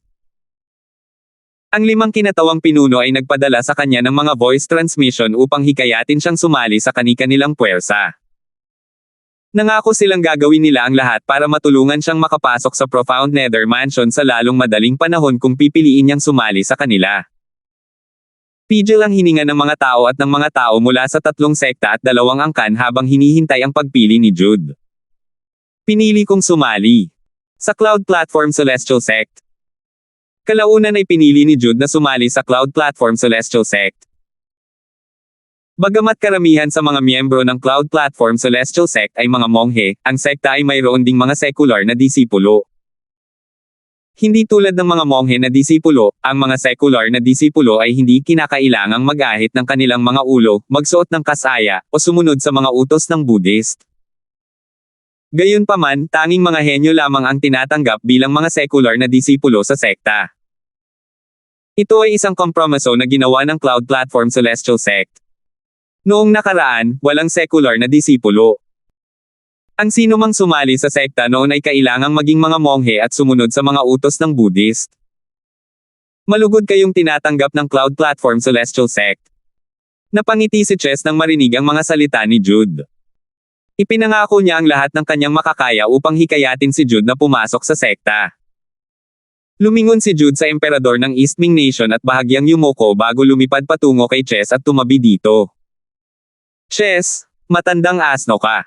Ang 5 kinatawang pinuno ay nagpadala sa kanya ng mga voice transmission upang hikayatin siyang sumali sa kani-kanilang puwersa. Nangako silang gagawin nila ang lahat para matulungan siyang makapasok sa Profound Nether Mansion sa lalong madaling panahon kung pipiliin niyang sumali sa kanila. Pigil ang hininga ng mga tao at ng mga tao mula sa 3 sekta at 2 angkan habang hinihintay ang pagpili ni Jude. Pinili kong sumali sa Cloud Platform Celestial Sect. Kalaunan ay pinili ni Jude na sumali sa Cloud Platform Celestial Sect. Bagamat karamihan sa mga miyembro ng Cloud Platform Celestial Sect ay mga monghe, ang sekta ay mayroon ding mga secular na disipulo. Hindi tulad ng mga monghe na disipulo, ang mga secular na disipulo ay hindi kinakailangang mag-ahit ng kanilang mga ulo, magsuot ng kasaya, o sumunod sa mga utos ng Buddhist. Gayunpaman, tanging mga henyo lamang ang tinatanggap bilang mga secular na disipulo sa sekta. Ito ay isang kompromiso na ginawa ng Cloud Platform Celestial Sect. Noong nakaraan, walang secular na disipulo. Ang sino mang sumali sa sekta noon ay kailangang maging mga monghe at sumunod sa mga utos ng Buddhist. Malugod kayong tinatanggap ng Cloud Platform Celestial Sect. Napangiti si Chess nang marinig ang mga salita ni Jude. Ipinangako niya ang lahat ng kanyang makakaya upang hikayatin si Jude na pumasok sa sekta. Lumingon si Jude sa emperador ng East Ming Nation at bahagyang yumuko bago lumipad patungo kay Chess at tumabi dito. Chess, matandang asno ka.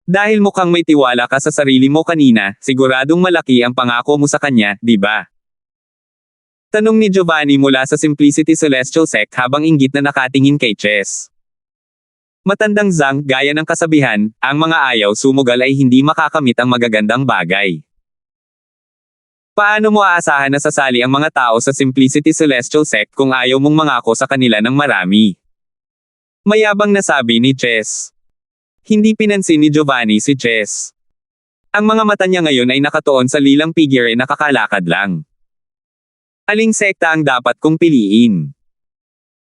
Dahil mukhang may tiwala ka sa sarili mo kanina, siguradong malaki ang pangako mo sa kanya, di ba? Tanong ni Giovanni mula sa Simplicity Celestial Sect habang inggit na nakatingin kay Chess. Matandang Zhang, gaya ng kasabihan, ang mga ayaw sumugal ay hindi makakamit ang magagandang bagay. Paano mo aasahan na sasali ang mga tao sa Simplicity Celestial Sect kung ayaw mong mangako sa kanila ng marami? Mayabang na sabi ni Chess. Hindi pinansin ni Giovanni si Chess. Ang mga mata niya ngayon ay nakatuon sa lilang figure ay nakakalakad lang. Aling sekta ang dapat kong piliin?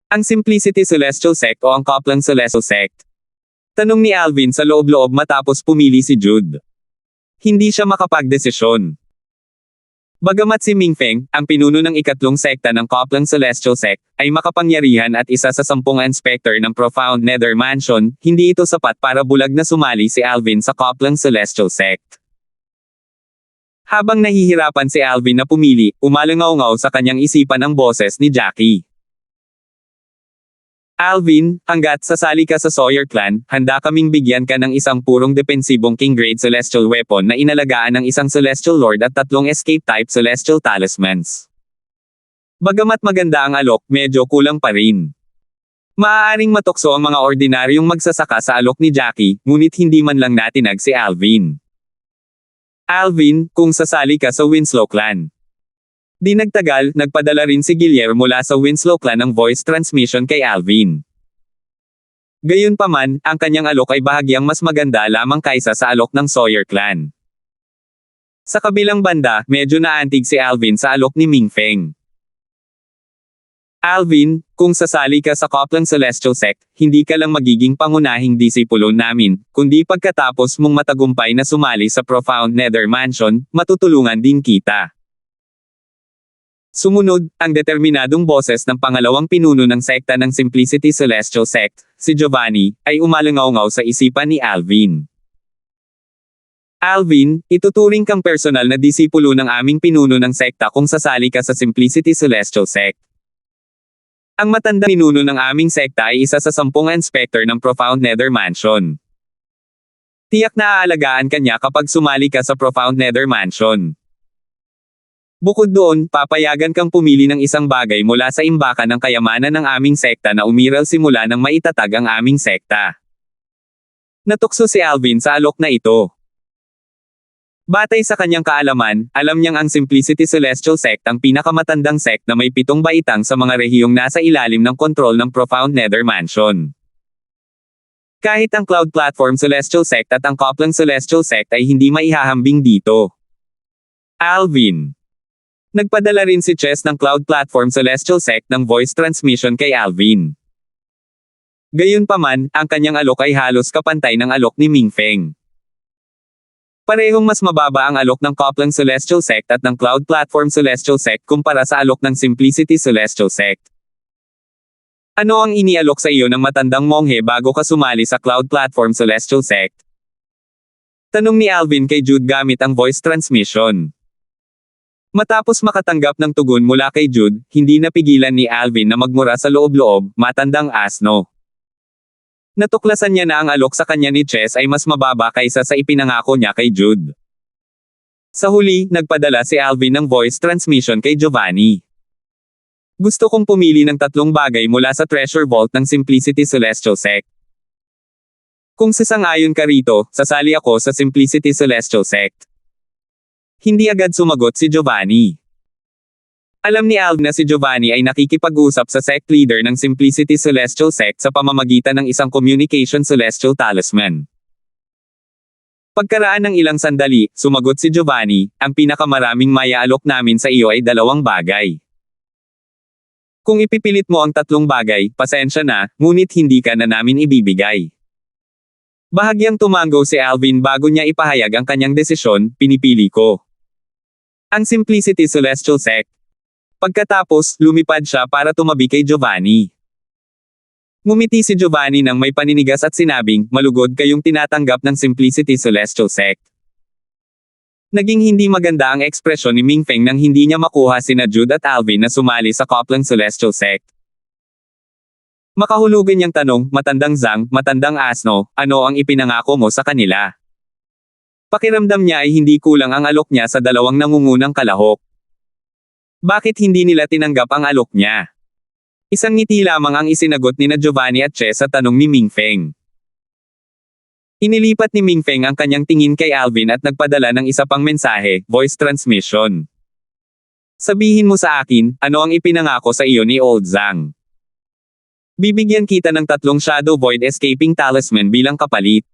Ang Simplicity Celestial Sect o ang Copland Celestial Sect? Tanong ni Alvin sa loob-loob matapos pumili si Jude. Hindi siya makapagdesisyon. Bagamat si Mingfeng, ang pinuno ng ikatlong sekta ng Coplang Celestial Sect, ay makapangyarihan at isa sa 10 inspector ng Profound Nether Mansion, hindi ito sapat para bulag na sumali si Alvin sa Coplang Celestial Sect. Habang nahihirapan si Alvin na pumili, umalangaw-ngaw sa kanyang isipan ang boses ni Jackie. Alvin, hanggat sasali ka sa Sawyer Clan, handa kaming bigyan ka ng isang purong depensibong King-grade Celestial Weapon na inalagaan ng isang Celestial Lord at 3 Escape-type Celestial Talismans. Bagamat maganda ang alok, medyo kulang pa rin. Maaaring matukso ang mga ordinaryong magsasaka sa alok ni Jackie, ngunit hindi man lang natinag si Alvin. Alvin, kung sasali ka sa Winslow Clan. Di nagtagal, nagpadala rin si Guillermo mula sa Winslow Clan ng voice transmission kay Alvin. Gayunpaman, ang kanyang alok ay bahagyang mas maganda lamang kaysa sa alok ng Sawyer Clan. Sa kabilang banda, medyo naantig si Alvin sa alok ni Mingfeng. Alvin, kung sasali ka sa Coplang Celestial Sect, hindi ka lang magiging pangunahing disipulo namin, kundi pagkatapos mong matagumpay na sumali sa Profound Nether Mansion, matutulungan din kita. Sumunod, ang determinadong boses ng pangalawang pinuno ng sekta ng Simplicity Celestial Sect, si Giovanni, ay umalangaw-ngaw sa isipan ni Alvin. Alvin, ituturing kang personal na disipulo ng aming pinuno ng sekta kung sasali ka sa Simplicity Celestial Sect. Ang matandang pinuno ng aming sekta ay isa sa 10 inspector ng Profound Nether Mansion. Tiyak na aalagaan ka niya kapag sumali ka sa Profound Nether Mansion. Bukod doon, papayagan kang pumili ng isang bagay mula sa imbakan ng kayamanan ng aming sekta na umiral simula nang maitatag ang aming sekta. Natukso si Alvin sa alok na ito. Batay sa kanyang kaalaman, alam niyang ang Simplicity Celestial Sect ang pinakamatandang sect na may 7 baitang sa mga rehiyong nasa ilalim ng kontrol ng Profound Nether Mansion. Kahit ang Cloud Platform Celestial Sect at ang Coplang Celestial Sect ay hindi maihahambing dito. Alvin. Nagpadala rin si Chess ng Cloud Platform Celestial Sect ng voice transmission kay Alvin. Gayunpaman, ang kanyang alok ay halos kapantay ng alok ni Mingfeng. Parehong mas mababa ang alok ng Coplang Celestial Sect at ng Cloud Platform Celestial Sect kumpara sa alok ng Simplicity Celestial Sect. Ano ang inialok sa iyo ng matandang monghe bago ka sumali sa Cloud Platform Celestial Sect? Tanong ni Alvin kay Jude gamit ang voice transmission. Matapos makatanggap ng tugon mula kay Jude, hindi napigilan ni Alvin na magmura sa loob-loob, matandang asno. Natuklasan niya na ang alok sa kanya ni Chess ay mas mababa kaysa sa ipinangako niya kay Jude. Sa huli, nagpadala si Alvin ng voice transmission kay Giovanni. Gusto kong pumili ng 3 bagay mula sa Treasure Vault ng Simplicity Celestial Sect. Kung sasang-ayon ka rito, sasali ako sa Simplicity Celestial Sect. Hindi agad sumagot si Giovanni. Alam ni Alvin na si Giovanni ay nakikipag-usap sa sect leader ng Simplicity Celestial Sect sa pamamagitan ng isang Communication Celestial Talisman. Pagkaraan ng ilang sandali, sumagot si Giovanni, ang pinakamaraming maya-alok namin sa iyo ay 2 bagay. Kung ipipilit mo ang 3 bagay, pasensya na, ngunit hindi ka na namin ibibigay. Bahagyang tumango si Alvin bago niya ipahayag ang kanyang desisyon, pinipili ko ang Simplicity Celestial Sect. Pagkatapos, lumipad siya para tumabi kay Giovanni. Ngumiti si Giovanni nang may paninigas at sinabing, malugod kayong tinatanggap ng Simplicity Celestial Sect. Naging hindi maganda ang ekspresyon ni Mingfeng nang hindi niya makuha sina Jude at Alvin na sumali sa Coplang Celestial Sect. Makahulugan niyang tanong, matandang Zhang, matandang asno, ano ang ipinangako mo sa kanila? Pakiramdam niya ay hindi kulang ang alok niya sa 2 nangungunang kalahok. Bakit hindi nila tinanggap ang alok niya? Isang ngiti lamang ang isinagot ni Giovanni at Chess sa tanong ni Mingfeng. Inilipat ni Mingfeng ang kanyang tingin kay Alvin at nagpadala ng isa pang mensahe, voice transmission. Sabihin mo sa akin, ano ang ipinangako sa iyo ni Old Zhang? Bibigyan kita ng 3 Shadow Void Escaping Talisman bilang kapalit.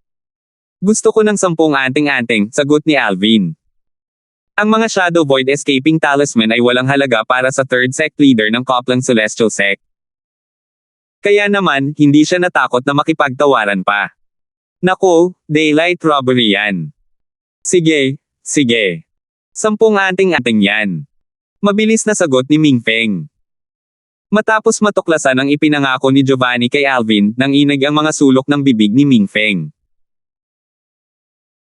Gusto ko ng 10 anting-anting, sagot ni Alvin. Ang mga Shadow Void Escaping Talisman ay walang halaga para sa 3rd sect leader ng Coplang Celestial Sect. Kaya naman, hindi siya natakot na makipagtawaran pa. Naku, daylight robbery yan. Sige, sige. 10 anting-anting yan. Mabilis na sagot ni Ming Feng. Matapos matuklasan ang ipinangako ni Giovanni kay Alvin, nanginig ang mga sulok ng bibig ni Ming Feng.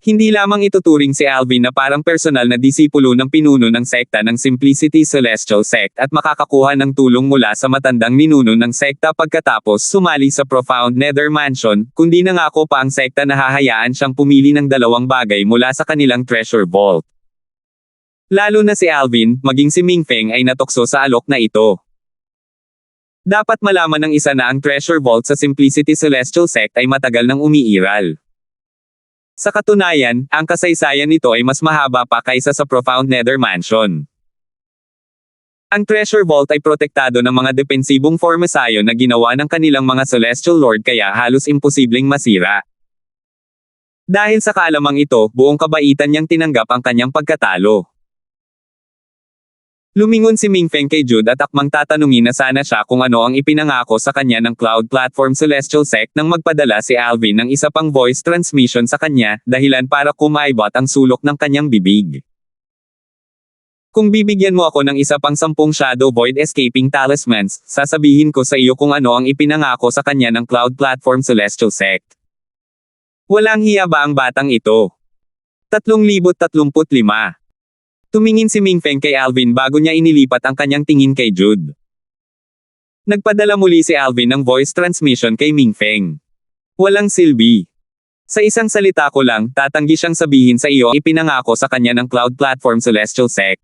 Hindi lamang ituturing si Alvin na parang personal na disipulo ng pinuno ng sekta ng Simplicity Celestial Sect at makakakuha ng tulong mula sa matandang ninuno ng sekta pagkatapos sumali sa Profound Nether Mansion, kundi nangako pa ang sekta na hahayaan siyang pumili ng 2 bagay mula sa kanilang treasure vault. Lalo na si Alvin, maging si Ming Feng ay natukso sa alok na ito. Dapat malaman ng isa na ang treasure vault sa Simplicity Celestial Sect ay matagal nang umiiral. Sa katunayan, ang kasaysayan nito ay mas mahaba pa kaysa sa Profound Nether Mansion. Ang Treasure Vault ay protektado ng mga depensibong formasayon na ginawa ng kanilang mga Celestial Lord kaya halos imposibleng masira. Dahil sa kaalamang ito, buong kabaitan niyang tinanggap ang kanyang pagkatalo. Lumingon si Ming Feng kay Jude at akmang tatanungin na sana siya kung ano ang ipinangako sa kanya ng Cloud Platform Celestial Sect nang magpadala si Alvin ng isa pang voice transmission sa kanya, dahilan para kumaibot ang sulok ng kanyang bibig. Kung bibigyan mo ako ng isa pang 10 Shadow Void Escaping Talismans, sasabihin ko sa iyo kung ano ang ipinangako sa kanya ng Cloud Platform Celestial Sect. Walang hiya ba ang batang ito? 3035. Tumingin si Ming Feng kay Alvin bago niya inilipat ang kanyang tingin kay Jude. Nagpadala muli si Alvin ng voice transmission kay Ming Feng. Walang silbi. Sa isang salita ko lang, tatanggi siyang sabihin sa iyo ang ipinangako sa kanya ng Cloud Platform Celestial Sect.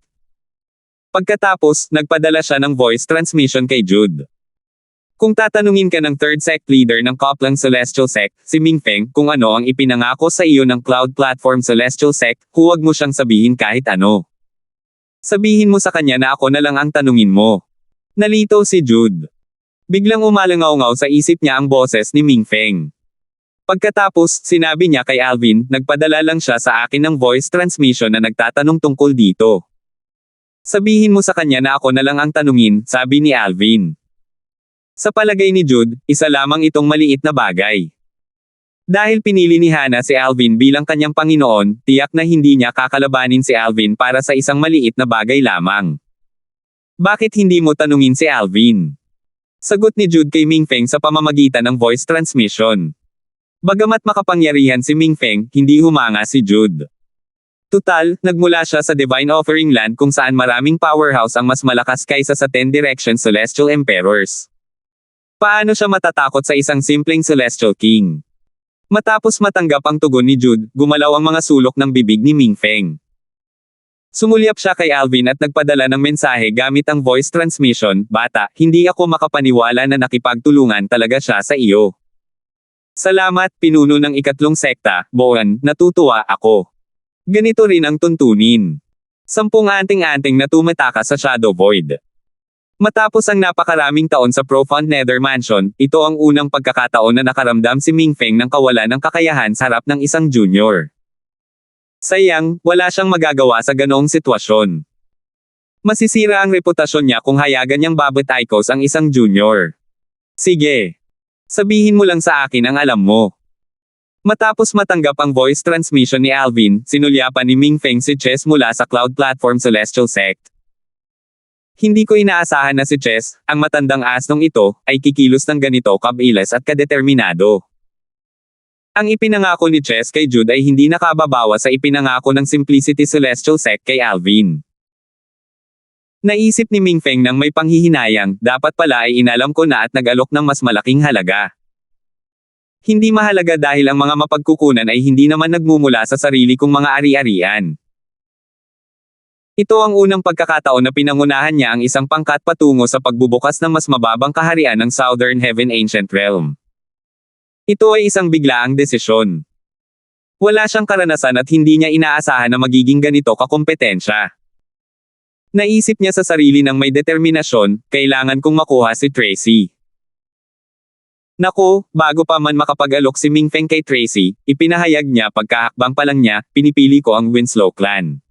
Pagkatapos, nagpadala siya ng voice transmission kay Jude. Kung tatanungin ka ng third sect leader ng Copland Celestial Sect, si Ming Feng, kung ano ang ipinangako sa iyo ng Cloud Platform Celestial Sect, huwag mo siyang sabihin kahit ano. Sabihin mo sa kanya na ako na lang ang tanungin mo. Nalito si Jude. Biglang umalangaw-ngaw sa isip niya ang boses ni Ming Feng. Pagkatapos, sinabi niya kay Alvin, nagpadala lang siya sa akin ng voice transmission na nagtatanong tungkol dito. Sabihin mo sa kanya na ako na lang ang tanungin, sabi ni Alvin. Sa palagay ni Jude, isa lamang itong maliit na bagay. Dahil pinili ni Hana si Alvin bilang kanyang Panginoon, tiyak na hindi niya kakalabanin si Alvin para sa isang maliit na bagay lamang. Bakit hindi mo tanungin si Alvin? Sagot ni Jude kay Ming Feng sa pamamagitan ng voice transmission. Bagamat makapangyarihan si Ming Feng, hindi humanga si Jude. Tutal, nagmula siya sa Divine Offering Land kung saan maraming powerhouse ang mas malakas kaysa sa 10 Direction Celestial Emperors. Paano siya matatakot sa isang simpleng Celestial King? Matapos matanggap ang tugon ni Jude, gumalaw ang mga sulok ng bibig ni Ming Feng. Sumulyap siya kay Alvin at nagpadala ng mensahe gamit ang voice transmission, "Bata, hindi ako makapaniwala na nakipagtulungan talaga siya sa iyo. Salamat, pinuno ng ikatlong sekta, Boan, natutuwa ako." Ganito rin ang tuntunin. 10 anting-anting na tumatakas sa Shadow Void. Matapos ang napakaraming taon sa Profound Nether Mansion, ito ang unang pagkakataon na nakaramdam si Ming Feng ng kawalan ng kakayahan sa harap ng isang junior. Sayang, wala siyang magagawa sa ganoong sitwasyon. Masisira ang reputasyon niya kung hayagan niyang babataykos ang isang junior. Sige. Sabihin mo lang sa akin ang alam mo. Matapos matanggap ang voice transmission ni Alvin, sinulyapan ni Ming Feng si Chess mula sa Cloud Platform Celestial Sect. Hindi ko inaasahan na si Chess, ang matandang asnong ito, ay kikilos ng ganito kabilis at kadeterminado. Ang ipinangako ni Chess kay Jude ay hindi nakababawa sa ipinangako ng Simplicity Celestial Sect kay Alvin. Naisip ni Ming Feng nang may panghihinayang, dapat pala ay inalam ko na at nag-alok ng mas malaking halaga. Hindi mahalaga dahil ang mga mapagkukunan ay hindi naman nagmumula sa sarili kong mga ari-arian. Ito ang unang pagkakataon na pinangunahan niya ang isang pangkat patungo sa pagbubukas ng mas mababang kaharian ng Southern Heaven Ancient Realm. Ito ay isang biglaang desisyon. Wala siyang karanasan at hindi niya inaasahan na magiging ganito kakompetensya. Naisip niya sa sarili ng may determinasyon, kailangan kong makuha si Tracy. Naku, bago pa man makapag-alok si Ming Feng kay Tracy, ipinahayag niya pagkahakbang pa lang niya, pinipili ko ang Winslow Clan.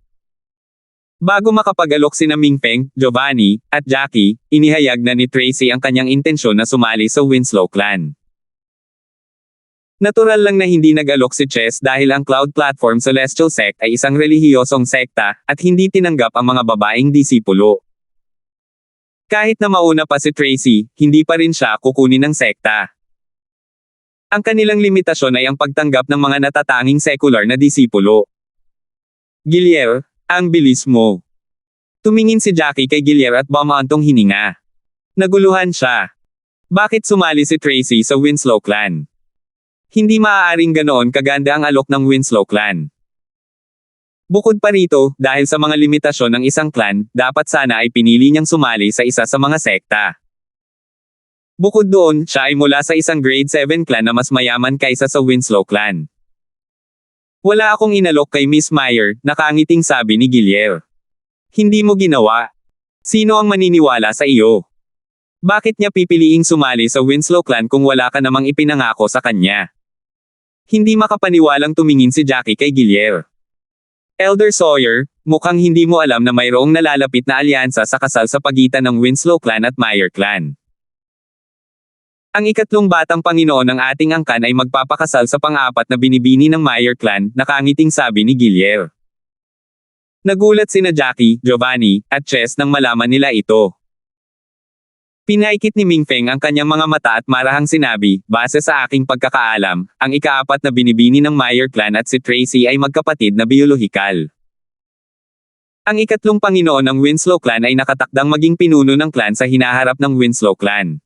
Bago makapag-alok sina Ming Feng, Giovanni, at Jackie, inihayag na ni Tracy ang kanyang intensyon na sumali sa Winslow Clan. Natural lang na hindi nag-alok si Chess dahil ang cloud platform Celestial Sect ay isang relihiyosong sekta, at hindi tinanggap ang mga babaeng disipulo. Kahit na mauna pa si Tracy, hindi pa rin siya kukunin ng sekta. Ang kanilang limitasyon ay ang pagtanggap ng mga natatanging secular na disipulo. Gilier, ang bilis mo. Tumingin si Jackie kay Gilier at bumaantong hininga. Naguluhan siya. Bakit sumali si Tracy sa Winslow clan? Hindi maaaring ganoon kaganda ang alok ng Winslow clan. Bukod pa rito, dahil sa mga limitasyon ng isang clan, dapat sana ay pinili niyang sumali sa isa sa mga sekta. Bukod doon, siya ay mula sa isang grade 7 clan na mas mayaman kaysa sa Winslow clan. Wala akong inalok kay Miss Meyer, nakangiting sabi ni Gilier. Hindi mo ginawa. Sino ang maniniwala sa iyo? Bakit niya pipiliing sumali sa Winslow clan kung wala ka namang ipinangako sa kanya? Hindi makapaniwalang tumingin si Jackie kay Gilier. Elder Sawyer, mukhang hindi mo alam na mayroong nalalapit na alyansa sa kasal sa pagitan ng Winslow clan at Meyer clan. Ang ikatlong batang Panginoon ng ating angkan ay magpapakasal sa pang-apat na binibini ng Meyer clan, nakangiting sabi ni Gilier. Nagulat sina Jackie, Giovanni, at Chess nang malaman nila ito. Pinaikit ni Mingfeng ang kanyang mga mata at marahang sinabi, base sa aking pagkakaalam, ang ikaapat na binibini ng Meyer clan at si Tracy ay magkapatid na biolohikal. Ang ikatlong Panginoon ng Winslow clan ay nakatakdang maging pinuno ng clan sa hinaharap ng Winslow clan.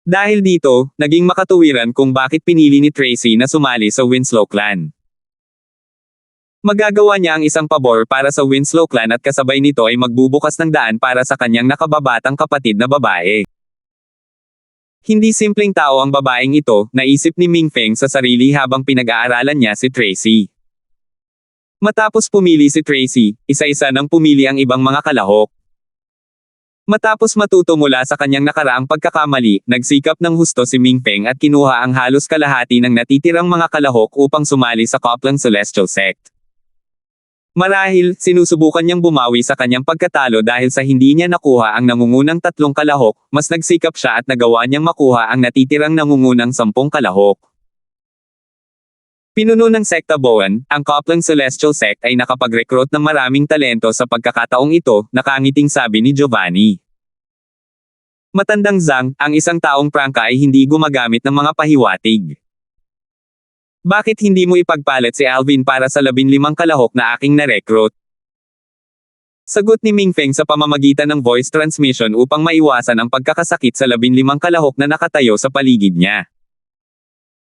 Dahil dito, naging makatuwiran kung bakit pinili ni Tracy na sumali sa Winslow clan. Magagawa niya ang isang pabor para sa Winslow clan at kasabay nito ay magbubukas ng daan para sa kanyang nakababatang kapatid na babae. Hindi simpleng tao ang babaeng ito, naisip ni Mingfeng sa sarili habang pinag-aaralan niya si Tracy. Matapos pumili si Tracy, isa-isa nang pumili ang ibang mga kalahok. Matapos matuto mula sa kanyang nakaraang pagkakamali, nagsikap ng husto si Mingfeng at kinuha ang halos kalahati ng natitirang mga kalahok upang sumali sa Copland Celestial Sect. Marahil, sinusubukan niyang bumawi sa kanyang pagkatalo dahil sa hindi niya nakuha ang nangungunang 3 kalahok, mas nagsikap siya at nagawa niyang makuha ang natitirang nangungunang 10 kalahok. Pinuno ng Sekta Bowen, ang Copland Celestial Sect ay nakapag-recruit ng maraming talento sa pagkakataong ito, nakangiting sabi ni Giovanni. Matandang Zhang, ang isang taong prangka ay hindi gumagamit ng mga pahiwatig. Bakit hindi mo ipagpalit si Alvin para sa 15 kalahok na aking na-recruit? Sagot ni Mingfeng sa pamamagitan ng voice transmission upang maiwasan ang pagkakasakit sa 15 kalahok na nakatayo sa paligid niya.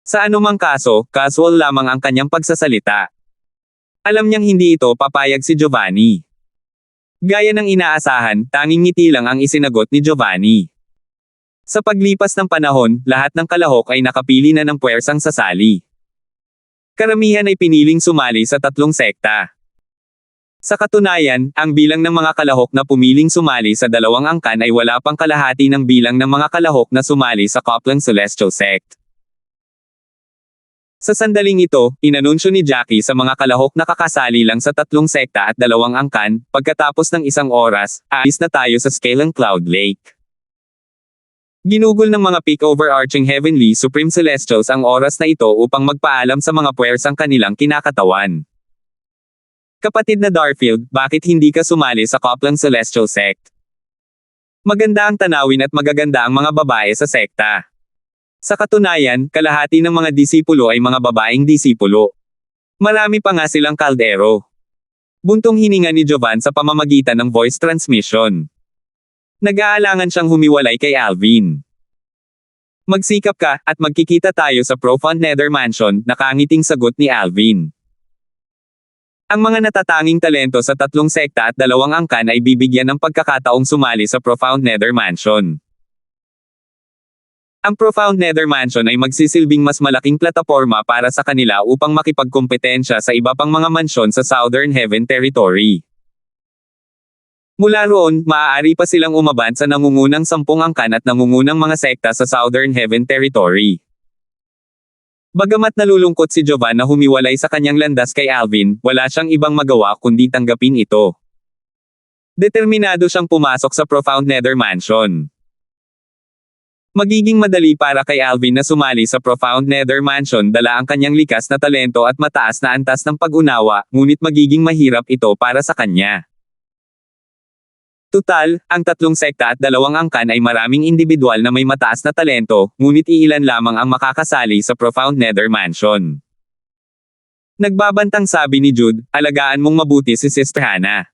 Sa anumang kaso, casual lamang ang kanyang pagsasalita. Alam niyang hindi ito papayag si Giovanni. Gaya ng inaasahan, tanging ngiti lang ang isinagot ni Giovanni. Sa paglipas ng panahon, lahat ng kalahok ay nakapili na ng puwersang sasali. Karamihan ay piniling sumali sa 3 sekta. Sa katunayan, ang bilang ng mga kalahok na pumiling sumali sa 2 angkan ay wala pang kalahati ng bilang ng mga kalahok na sumali sa Copland Celestial Sect. Sa sandaling ito, inanunsyo ni Jackie sa mga kalahok na kakasali lang sa 3 sekta at 2 angkan, pagkatapos ng 1 oras, aalis na tayo sa Scalan Cloud Lake. Ginugol ng mga peak overarching heavenly supreme celestials ang oras na ito upang magpaalam sa mga puwersang kanilang kinakatawan. Kapatid na Darfield, bakit hindi ka sumali sa Copland Celestial Sect? Maganda ang tanawin at magaganda ang mga babae sa sekta. Sa katunayan, kalahati ng mga disipulo ay mga babaeng disipulo. Marami pa nga silang kaldero. Buntong hininga ni Jovan sa pamamagitan ng voice transmission. Nag-aalangan siyang humiwalay kay Alvin. Magsikap ka, at magkikita tayo sa Profound Nether Mansion, nakangiting sagot ni Alvin. Ang mga natatanging talento sa 3 sekta at 2 angkan ay bibigyan ng pagkakataong sumali sa Profound Nether Mansion. Ang Profound Nether Mansion ay magsisilbing mas malaking plataporma para sa kanila upang makipagkompetensya sa iba pang mga mansyon sa Southern Heaven Territory. Mula roon, maaari pa silang umaban sa nangungunang 10 angkan at nangungunang mga sekta sa Southern Heaven Territory. Bagamat nalulungkot si Jovan na humiwalay sa kanyang landas kay Alvin, wala siyang ibang magawa kundi tanggapin ito. Determinado siyang pumasok sa Profound Nether Mansion. Magiging madali para kay Alvin na sumali sa Profound Nether Mansion dala ang kanyang likas na talento at mataas na antas ng pag-unawa, ngunit magiging mahirap ito para sa kanya. Tutal, ang 3 sekta at 2 angkan ay maraming individual na may mataas na talento, ngunit iilan lamang ang makakasali sa Profound Nether Mansion. Nagbabantang sabi ni Jude, alagaan mong mabuti si Sister Hannah.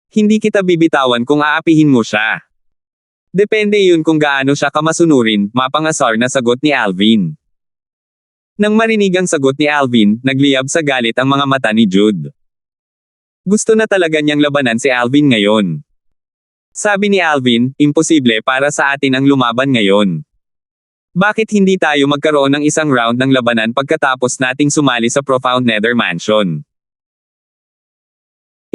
Hindi kita bibitawan kung aapihin mo siya. Depende yun kung gaano siya kamasunurin, mapangasar na sagot ni Alvin. Nang marinig ang sagot ni Alvin, nagliyab sa galit ang mga mata ni Jude. Gusto na talaga niyang labanan si Alvin ngayon. Sabi ni Alvin, imposible para sa atin ang lumaban ngayon. Bakit hindi tayo magkaroon ng isang round ng labanan pagkatapos nating sumali sa Profound Nether Mansion?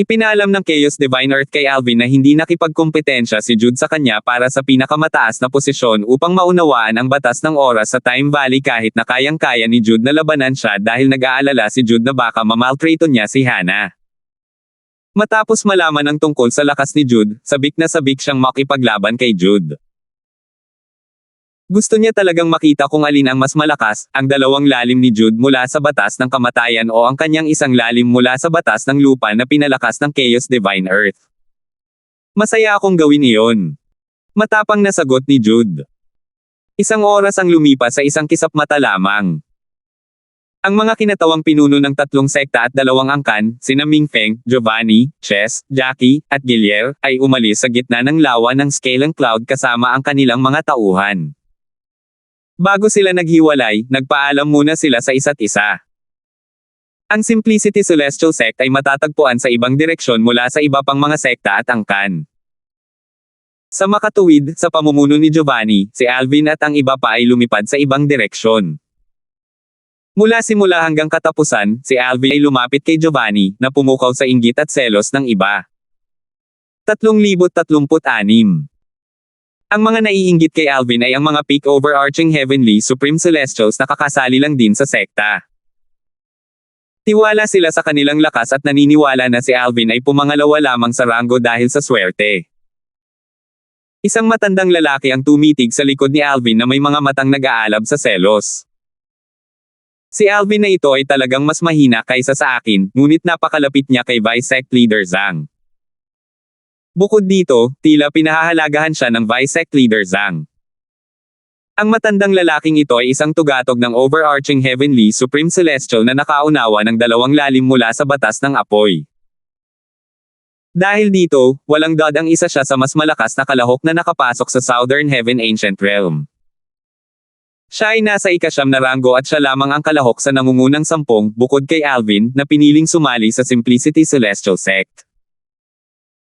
Ipinalam ng Chaos Divine Earth kay Alvin na hindi nakipagkompetensya si Jude sa kanya para sa pinakamataas na posisyon upang maunawaan ang batas ng oras sa Time Valley kahit na kayang-kaya ni Jude na labanan siya dahil nag-aalala si Jude na baka mamaltrato niya si Hannah. Matapos malaman ang tungkol sa lakas ni Jude, sabik na sabik siyang makipaglaban kay Jude. Gusto niya talagang makita kung alin ang mas malakas, ang 2 lalim ni Jude mula sa batas ng kamatayan o ang kanyang 1 lalim mula sa batas ng lupa na pinalakas ng Chaos Divine Earth. Masaya akong gawin iyon. Matapang na sagot ni Jude. 1 oras ang lumipas sa isang kisap mata lamang. Ang mga kinatawang pinuno ng 3 sekta at 2 angkan, sina Mingfeng, Giovanni, Chess, Jackie, at Gilier, ay umalis sa gitna ng lawa ng Scaling Cloud kasama ang kanilang mga tauhan. Bago sila naghiwalay, nagpaalam muna sila sa isa't isa. Ang Simplicity Celestial Sect ay matatagpuan sa ibang direksyon mula sa iba pang mga sekta at angkan. Sa makatuwid, sa pamumuno ni Giovanni, si Alvin at ang iba pa ay lumipad sa ibang direksyon. Mula simula hanggang katapusan, si Alvin ay lumapit kay Giovanni, na pumukaw sa inggit at selos ng iba. 3036. Ang mga naiinggit kay Alvin ay ang mga peak overarching heavenly supreme celestials na kakasali lang din sa sekta. Tiwala sila sa kanilang lakas at naniniwala na si Alvin ay pumangalawa lamang sa ranggo dahil sa swerte. Isang matandang lalaki ang tumitig sa likod ni Alvin na may mga matang nag-aalab sa selos. Si Alvin na ito ay talagang mas mahina kaysa sa akin, ngunit napakalapit niya kay Vice Sect Leader Zhang. Bukod dito, tila pinahahalagahan siya ng Vice Sect Leader Zhang. Ang matandang lalaking ito ay isang tugatog ng overarching heavenly supreme celestial na nakaunawa ng 2 lalim mula sa batas ng apoy. Dahil dito, walang dodang isa siya sa mas malakas na kalahok na nakapasok sa Southern Heaven Ancient Realm. Siya ay nasa 9 na ranggo at siya lamang ang kalahok sa nangungunang 10, bukod kay Alvin, na piniling sumali sa Simplicity Celestial Sect.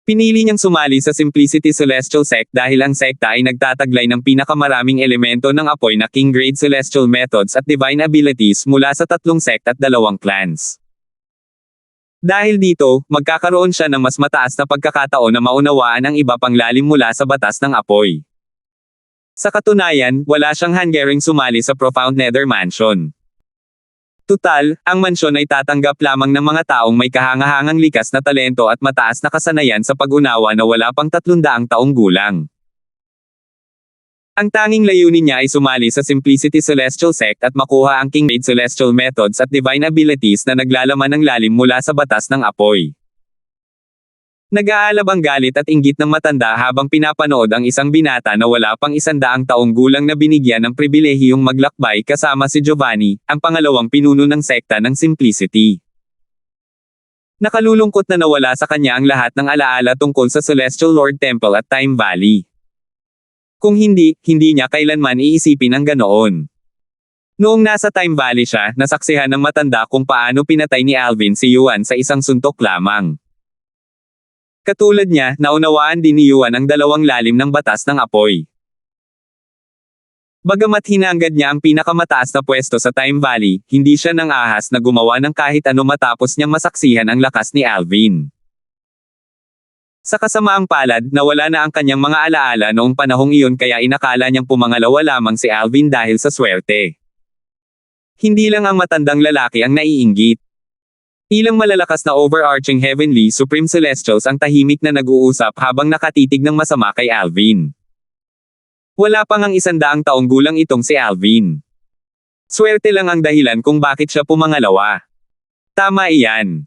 Pinili niyang sumali sa Simplicity Celestial Sect dahil ang sekta ay nagtataglay ng pinakamaraming elemento ng apoy na King Grade Celestial Methods at Divine Abilities mula sa 3 sect at 2 clans. Dahil dito, magkakaroon siya ng mas mataas na pagkakataon na maunawaan ang iba pang lalim mula sa batas ng apoy. Sa katunayan, wala siyang hangering sumali sa Profound Nether Mansion. Tutal, ang mansyon ay tatanggap lamang ng mga taong may kahangahangang likas na talento at mataas na kasanayan sa pag-unawa na wala pang 300 taong gulang. Ang tanging layunin niya ay sumali sa Simplicity Celestial Sect at makuha ang King Grade Celestial Methods at Divine Abilities na naglalaman ng lalim mula sa batas ng apoy. Nag-aalab ang galit at inggit ng matanda habang pinapanood ang isang binata na wala pang 100 taong gulang na binigyan ng pribilehiyong maglakbay kasama si Giovanni, ang pangalawang pinuno ng sekta ng Simplicity. Nakalulungkot na nawala sa kanya ang lahat ng alaala tungkol sa Celestial Lord Temple at Time Valley. Kung hindi niya kailanman iisipin ang ganoon. Noong nasa Time Valley siya, nasaksihan ng matanda kung paano pinatay ni Alvin si Yuan sa isang suntok lamang. Katulad niya, naunawaan din ni Yuan ang 2 lalim ng batas ng apoy. Bagamat hinanggad niya ang pinakamataas na pwesto sa Time Valley, hindi siya nang ahas na gumawa ng kahit ano matapos niyang masaksihan ang lakas ni Alvin. Sa kasamaang palad, nawala na ang kanyang mga alaala noong panahong iyon kaya inakala niyang pumangalawa lamang si Alvin dahil sa swerte. Hindi lang ang matandang lalaki ang naiinggit. Ilang malalakas na overarching heavenly supreme celestials ang tahimik na nag-uusap habang nakatitig ng masama kay Alvin. Wala pang ang 100 taong gulang itong si Alvin. Swerte lang ang dahilan kung bakit siya pumangalawa. Tama iyan.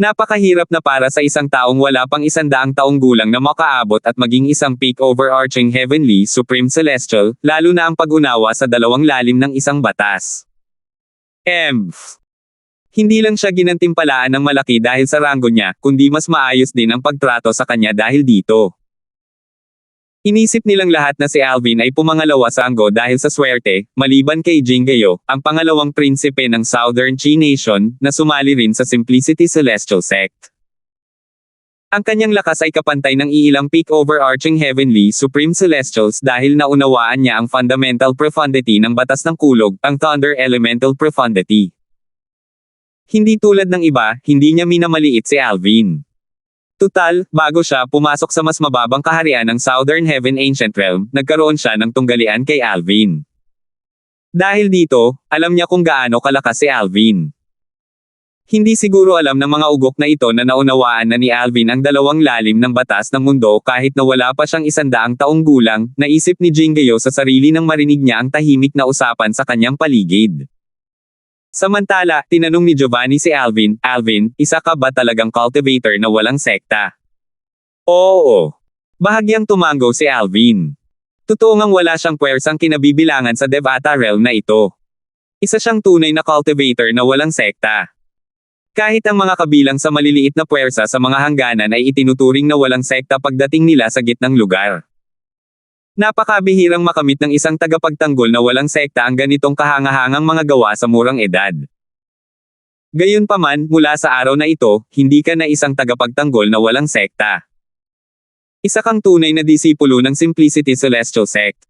Napakahirap na para sa isang taong wala pang 100 taong gulang na makaabot at maging isang peak overarching heavenly supreme celestial, lalo na ang pag-unawa sa dalawang lalim ng isang batas. Hindi lang siya ginantimpalaan ng malaki dahil sa ranggo niya, kundi mas maayos din ang pagtrato sa kanya dahil dito. Inisip nilang lahat na si Alvin ay pumangalawa sa anggo dahil sa swerte, maliban kay Jingayo, ang pangalawang prinsipe ng Southern Chi Nation, na sumali rin sa Simplicity Celestial Sect. Ang kanyang lakas ay kapantay ng iilang peak overarching heavenly supreme celestials dahil naunawaan niya ang fundamental profundity ng batas ng kulog, ang Thunder Elemental Profundity. Hindi tulad ng iba, hindi niya minamaliit si Alvin. Tutal, bago siya pumasok sa mas mababang kaharian ng Southern Heaven Ancient Realm, nagkaroon siya ng tunggalian kay Alvin. Dahil dito, alam niya kung gaano kalakas si Alvin. Hindi siguro alam ng mga ugok na ito na naunawaan na ni Alvin ang dalawang lalim ng batas ng mundo kahit na wala pa siyang 100 taong gulang, naisip ni Jingayo sa sarili nang marinig niya ang tahimik na usapan sa kanyang paligid. Samantala, tinanong ni Giovanni si Alvin, "Alvin, isa ka ba talagang cultivator na walang sekta?" Oo. Bahagyang tumango si Alvin. Totoo ngang wala siyang puwersang kinabibilangan sa Devata realm na ito. Isa siyang tunay na cultivator na walang sekta. Kahit ang mga kabilang sa maliliit na puwersa sa mga hangganan ay itinuturing na walang sekta pagdating nila sa gitnang lugar. Napakabihirang makamit ng isang tagapagtanggol na walang sekta ang ganitong kahangahangang mga gawa sa murang edad. Gayunpaman, mula sa araw na ito, hindi ka na isang tagapagtanggol na walang sekta. Isa kang tunay na disipulo ng Simplicity Celestial Sect.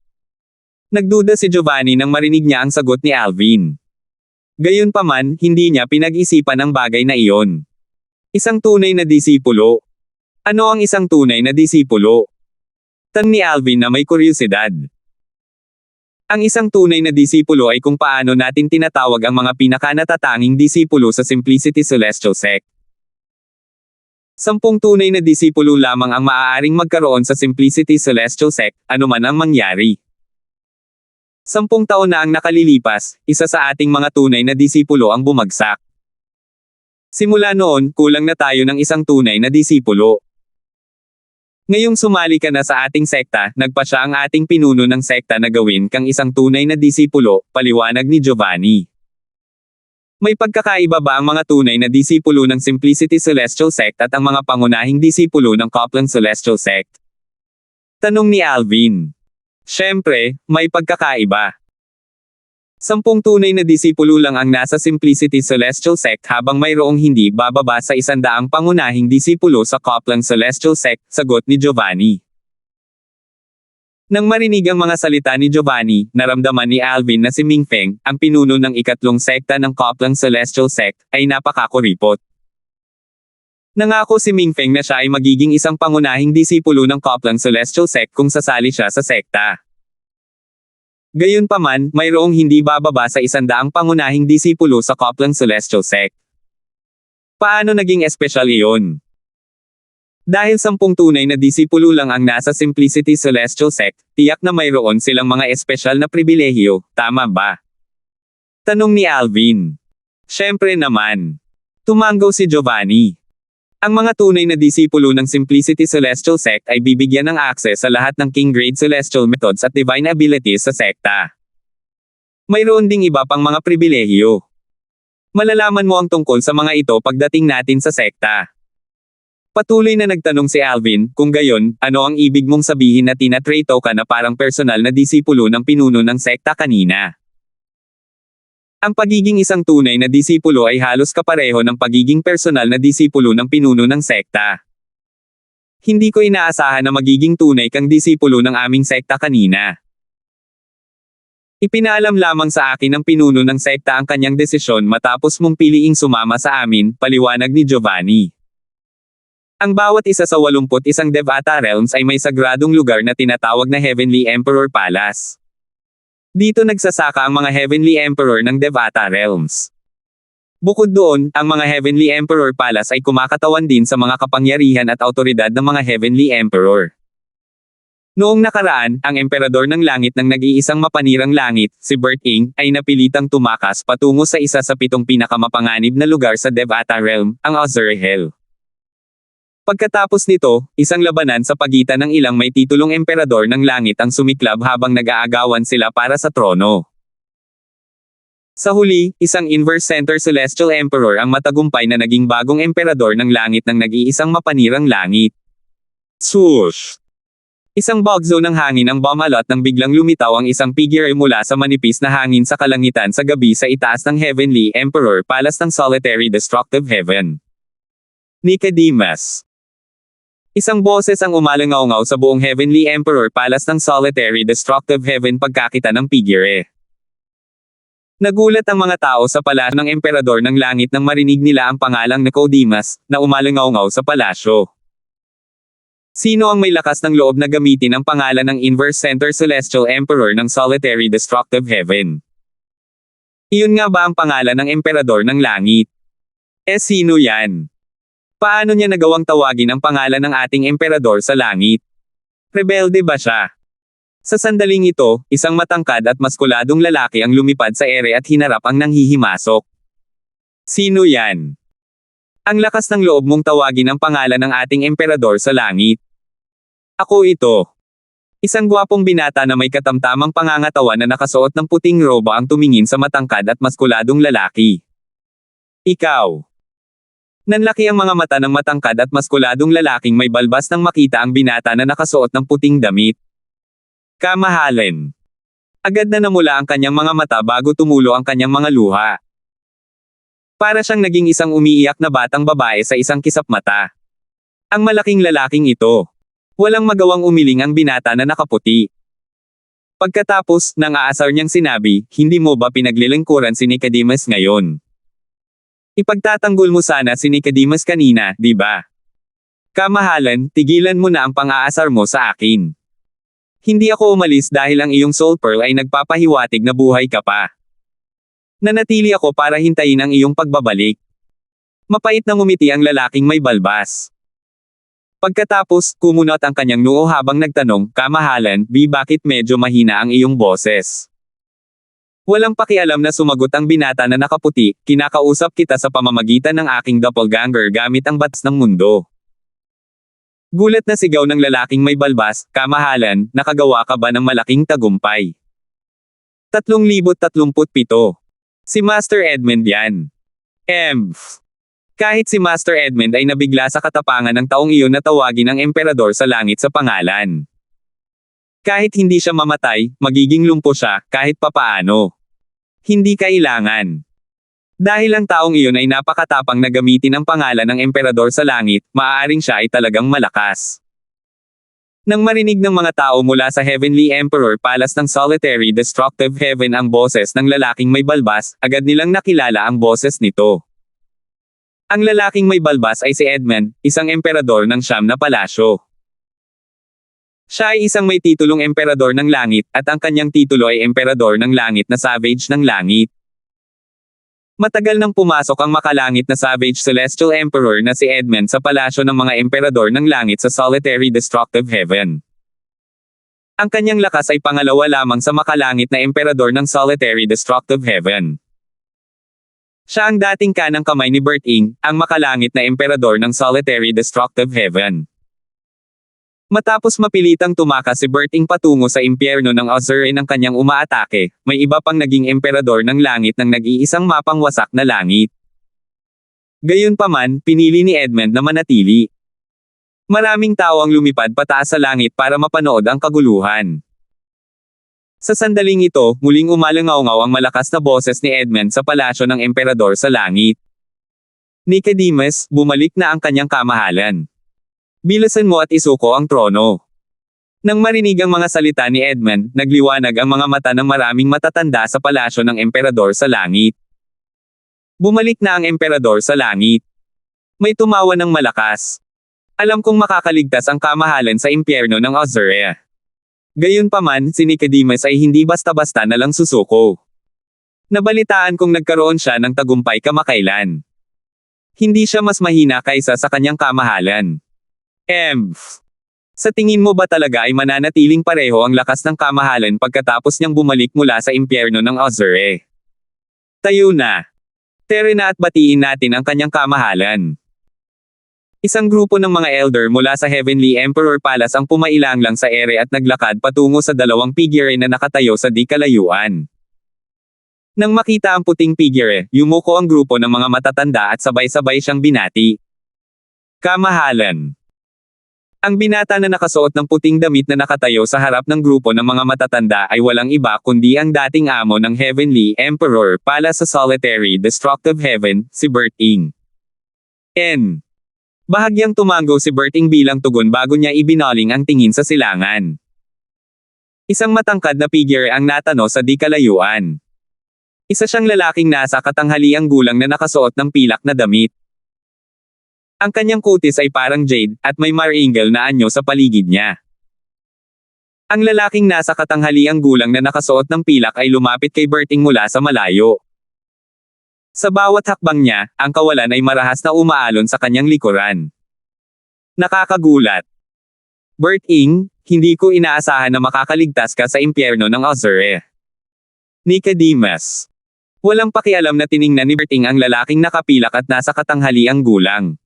Nagduda si Giovanni nang marinig niya ang sagot ni Alvin. Gayunpaman, hindi niya pinag-isipan ang bagay na iyon. Isang tunay na disipulo. Ano ang isang tunay na disipulo? Tanong ni Alvin na may kuryosidad. Ang isang tunay na disipulo ay kung paano natin tinatawag ang mga pinakanatatanging disipulo sa Simplicity Celestial Sect. 10 tunay na disipulo lamang ang maaaring magkaroon sa Simplicity Celestial Sect, anuman ang mangyari. 10 taon na ang nakalilipas, isa sa ating mga tunay na disipulo ang bumagsak. Simula noon, kulang na tayo ng isang tunay na disipulo. Ngayong sumali ka na sa ating sekta, nagpa siya ang ating pinuno ng sekta na gawin kang isang tunay na disipulo, paliwanag ni Giovanni. May pagkakaiba ba ang mga tunay na disipulo ng Simplicity Celestial Sect at ang mga pangunahing disipulo ng Copland Celestial Sect? Tanong ni Alvin. Siyempre, may pagkakaiba. 10 tunay na disipulo lang ang nasa Simplicity Celestial Sect habang mayroong hindi bababa sa 100 pangunahing disipulo sa Copland Celestial Sect, sagot ni Giovanni. Nang marinig ang mga salita ni Giovanni, naramdaman ni Alvin na si Mingfeng, ang pinuno ng ikatlong sekta ng Copland Celestial Sect, ay napakakuripot. Nangako si Mingfeng na siya ay magiging isang pangunahing disipulo ng Copland Celestial Sect kung sasali siya sa sekta. Gayunpaman, mayroong hindi bababa sa 100 pangunahing disipulo sa Copland Celestial Sect. Paano naging espesyal iyon? Dahil 10 tunay na disipulo lang ang nasa Simplicity Celestial Sect, tiyak na mayroon silang mga espesyal na pribilehiyo, tama ba? Tanong ni Alvin. Siyempre naman. Tumango si Giovanni. Ang mga tunay na disipulo ng Simplicity Celestial Sect ay bibigyan ng access sa lahat ng King-grade celestial methods at divine abilities sa sekta. Mayroon ding iba pang mga pribilehiyo. Malalaman mo ang tungkol sa mga ito pagdating natin sa sekta. Patuloy na nagtanong si Alvin, kung gayon, ano ang ibig mong sabihin na tinatrato ka na parang personal na disipulo ng pinuno ng sekta kanina? Ang pagiging isang tunay na disipulo ay halos kapareho ng pagiging personal na disipulo ng pinuno ng sekta. Hindi ko inaasahan na magiging tunay kang disipulo ng aming sekta kanina. Ipinaalam lamang sa akin ng pinuno ng sekta ang kanyang desisyon matapos mong piliing sumama sa amin, paliwanag ni Giovanni. Ang bawat isa sa 81 Devata realms ay may sagradong lugar na tinatawag na Heavenly Emperor Palace. Dito nagsasaka ang mga Heavenly Emperor ng Devata realms. Bukod doon, ang mga Heavenly Emperor Palace ay kumakatawan din sa mga kapangyarihan at autoridad ng mga Heavenly Emperor. Noong nakaraan, ang emperador ng langit ng nag-iisang mapanirang langit, si Bert Ing, ay napilitang tumakas patungo sa isa sa 7 pinakamapanganib na lugar sa Devata Realm, ang Azrael. Pagkatapos nito, isang labanan sa pagitan ng ilang may titulong emperador ng langit ang sumiklab habang nag-aagawan sila para sa trono. Sa huli, isang Inverse Center Celestial Emperor ang matagumpay na naging bagong emperador ng langit ng nag-iisang mapanirang langit. Swoosh! Isang bugzo ng hangin ang bumalot nang biglang lumitaw ang isang figure mula sa manipis na hangin sa kalangitan sa gabi sa itaas ng Heavenly Emperor Palace ng Solitary Destructive Heaven. Nicodemus. Isang boses ang umalangaw-ngaw sa buong Heavenly Emperor Palace ng Solitary Destructive Heaven pagkakita ng figure. Nagulat ang mga tao sa palasyo ng emperador ng langit nang marinig nila ang pangalang Nicodemus, na umalangaw-ngaw sa palasyo. Sino ang may lakas ng loob na gamitin ang pangalan ng Inverse Center Celestial Emperor ng Solitary Destructive Heaven? Iyon nga ba ang pangalan ng emperador ng langit? Sino yan? Paano niya nagawang tawagin ang pangalan ng ating emperador sa langit? Rebelde ba siya? Sa sandaling ito, isang matangkad at maskuladong lalaki ang lumipad sa ere at hinarap ang nanghihimasok. Sino yan? Ang lakas ng loob mong tawagin ang pangalan ng ating emperador sa langit. Ako ito. Isang gwapong binata na may katamtamang pangangatawan na nakasuot ng puting roba ang tumingin sa matangkad at maskuladong lalaki. Ikaw. Nanlaki ang mga mata ng matangkad at maskuladong lalaking may balbas nang makita ang binata na nakasuot ng puting damit. Kamahalin. Agad na namula ang kanyang mga mata bago tumulo ang kanyang mga luha. Para siyang naging isang umiiyak na batang babae sa isang kisap mata. Ang malaking lalaking ito. Walang magawang umiling ang binata na nakaputi. Pagkatapos, nang aasar niyang sinabi, hindi mo ba pinaglilingkuran si Nicodemus ngayon? Ipagtatanggol mo sana si Nicodemus kanina, di ba? Kamahalan, tigilan mo na ang pang-aasar mo sa akin. Hindi ako umalis dahil ang iyong soul pearl ay nagpapahiwatig na buhay ka pa. Nanatili ako para hintayin ang iyong pagbabalik. Mapait na ngumiti ang lalaking may balbas. Pagkatapos, kumunot ang kanyang noo habang nagtanong, Kamahalan, bakit medyo mahina ang iyong boses? Walang pakialam na sumagot ang binata na nakaputi, kinakausap kita sa pamamagitan ng aking doppelganger gamit ang batas ng mundo. Gulat na sigaw ng lalaking may balbas, Kamahalan, nakagawa ka ba ng malaking tagumpay? 3037. Si Master Edmund yan. Kahit si Master Edmund ay nabigla sa katapangan ng taong iyon na tawagin ang emperador sa langit sa pangalan. Kahit hindi siya mamatay, magiging lumpo siya, kahit papaano. Hindi kailangan. Dahil ang taong iyon ay napakatapang na gamitin ang pangalan ng emperador sa langit, maaaring siya ay talagang malakas. Nang marinig ng mga tao mula sa Heavenly Emperor Palace ng Solitary Destructive Heaven ang boses ng lalaking may balbas, agad nilang nakilala ang boses nito. Ang lalaking may balbas ay si Edmund, isang emperador ng Siyam na palasyo. Siya ay isang may titulong emperador ng langit, at ang kanyang titulo ay emperador ng langit na savage ng langit. Matagal nang pumasok ang makalangit na savage celestial emperor na si Edmund sa palasyo ng mga emperador ng langit sa Solitary Destructive Heaven. Ang kanyang lakas ay pangalawa lamang sa makalangit na emperador ng Solitary Destructive Heaven. Siya ang dating kanang kamay ni Bert Ing, ang makalangit na emperador ng Solitary Destructive Heaven. Matapos mapilitang tumakas si Bert Ing patungo sa impyerno ng Azure ng kanyang umaatake, may iba pang naging emperador ng langit ng nag-iisang mapang wasak na langit. Gayunpaman, pinili ni Edmund na manatili. Maraming tao ang lumipad pataas sa langit para mapanood ang kaguluhan. Sa sandaling ito, muling umalangaw-ngaw ang malakas na boses ni Edmund sa palasyo ng emperador sa langit. Nicodemus, bumalik na ang kanyang kamahalan. Bilasan mo at isuko ang trono. Nang marinig ang mga salita ni Edmund, nagliwanag ang mga mata ng maraming matatanda sa palasyo ng emperador sa langit. Bumalik na ang emperador sa langit. May tumawa ng malakas. Alam kong makakaligtas ang kamahalan sa impyerno ng Azure. Gayunpaman, si Nicodemus ay hindi basta-basta na lang susuko. Nabalitaan kong nagkaroon siya ng tagumpay kamakailan. Hindi siya mas mahina kaysa sa kanyang kamahalan. Sa tingin mo ba talaga ay mananatiling pareho ang lakas ng kamahalan pagkatapos niyang bumalik mula sa impyerno ng Azure? Tayo na. Tere na at batiin natin ang kanyang kamahalan. Isang grupo ng mga elder mula sa Heavenly Emperor Palace ang pumailanglang sa ere at naglakad patungo sa dalawang figure na nakatayo sa di kalayuan. Nang makita ang puting figure, yumuko ang grupo ng mga matatanda at sabay-sabay siyang binati. Kamahalan. Ang binata na nakasuot ng puting damit na nakatayo sa harap ng grupo ng mga matatanda ay walang iba kundi ang dating amo ng Heavenly Emperor Palace sa Solitary Destructive Heaven, si Berting. Bahagyang tumango si Berting bilang tugon bago niya ibinaling ang tingin sa silangan. Isang matangkad na figure ang natano sa di kalayuan. Isa siyang lalaking nasa katanghaliang gulang na nakasuot ng pilak na damit. Ang kanyang kutis ay parang jade, at may marangel na anyo sa paligid niya. Ang lalaking nasa katanghaliang gulang na nakasuot ng pilak ay lumapit kay Berting mula sa malayo. Sa bawat hakbang niya, ang kawalan ay marahas na umaalon sa kanyang likuran. Nakakagulat. Berting, hindi ko inaasahan na makakaligtas ka sa impyerno ng Azure. Nicodemus. Walang pakialam na tiningnan ni Berting ang lalaking nakapilak at nasa katanghaliang gulang.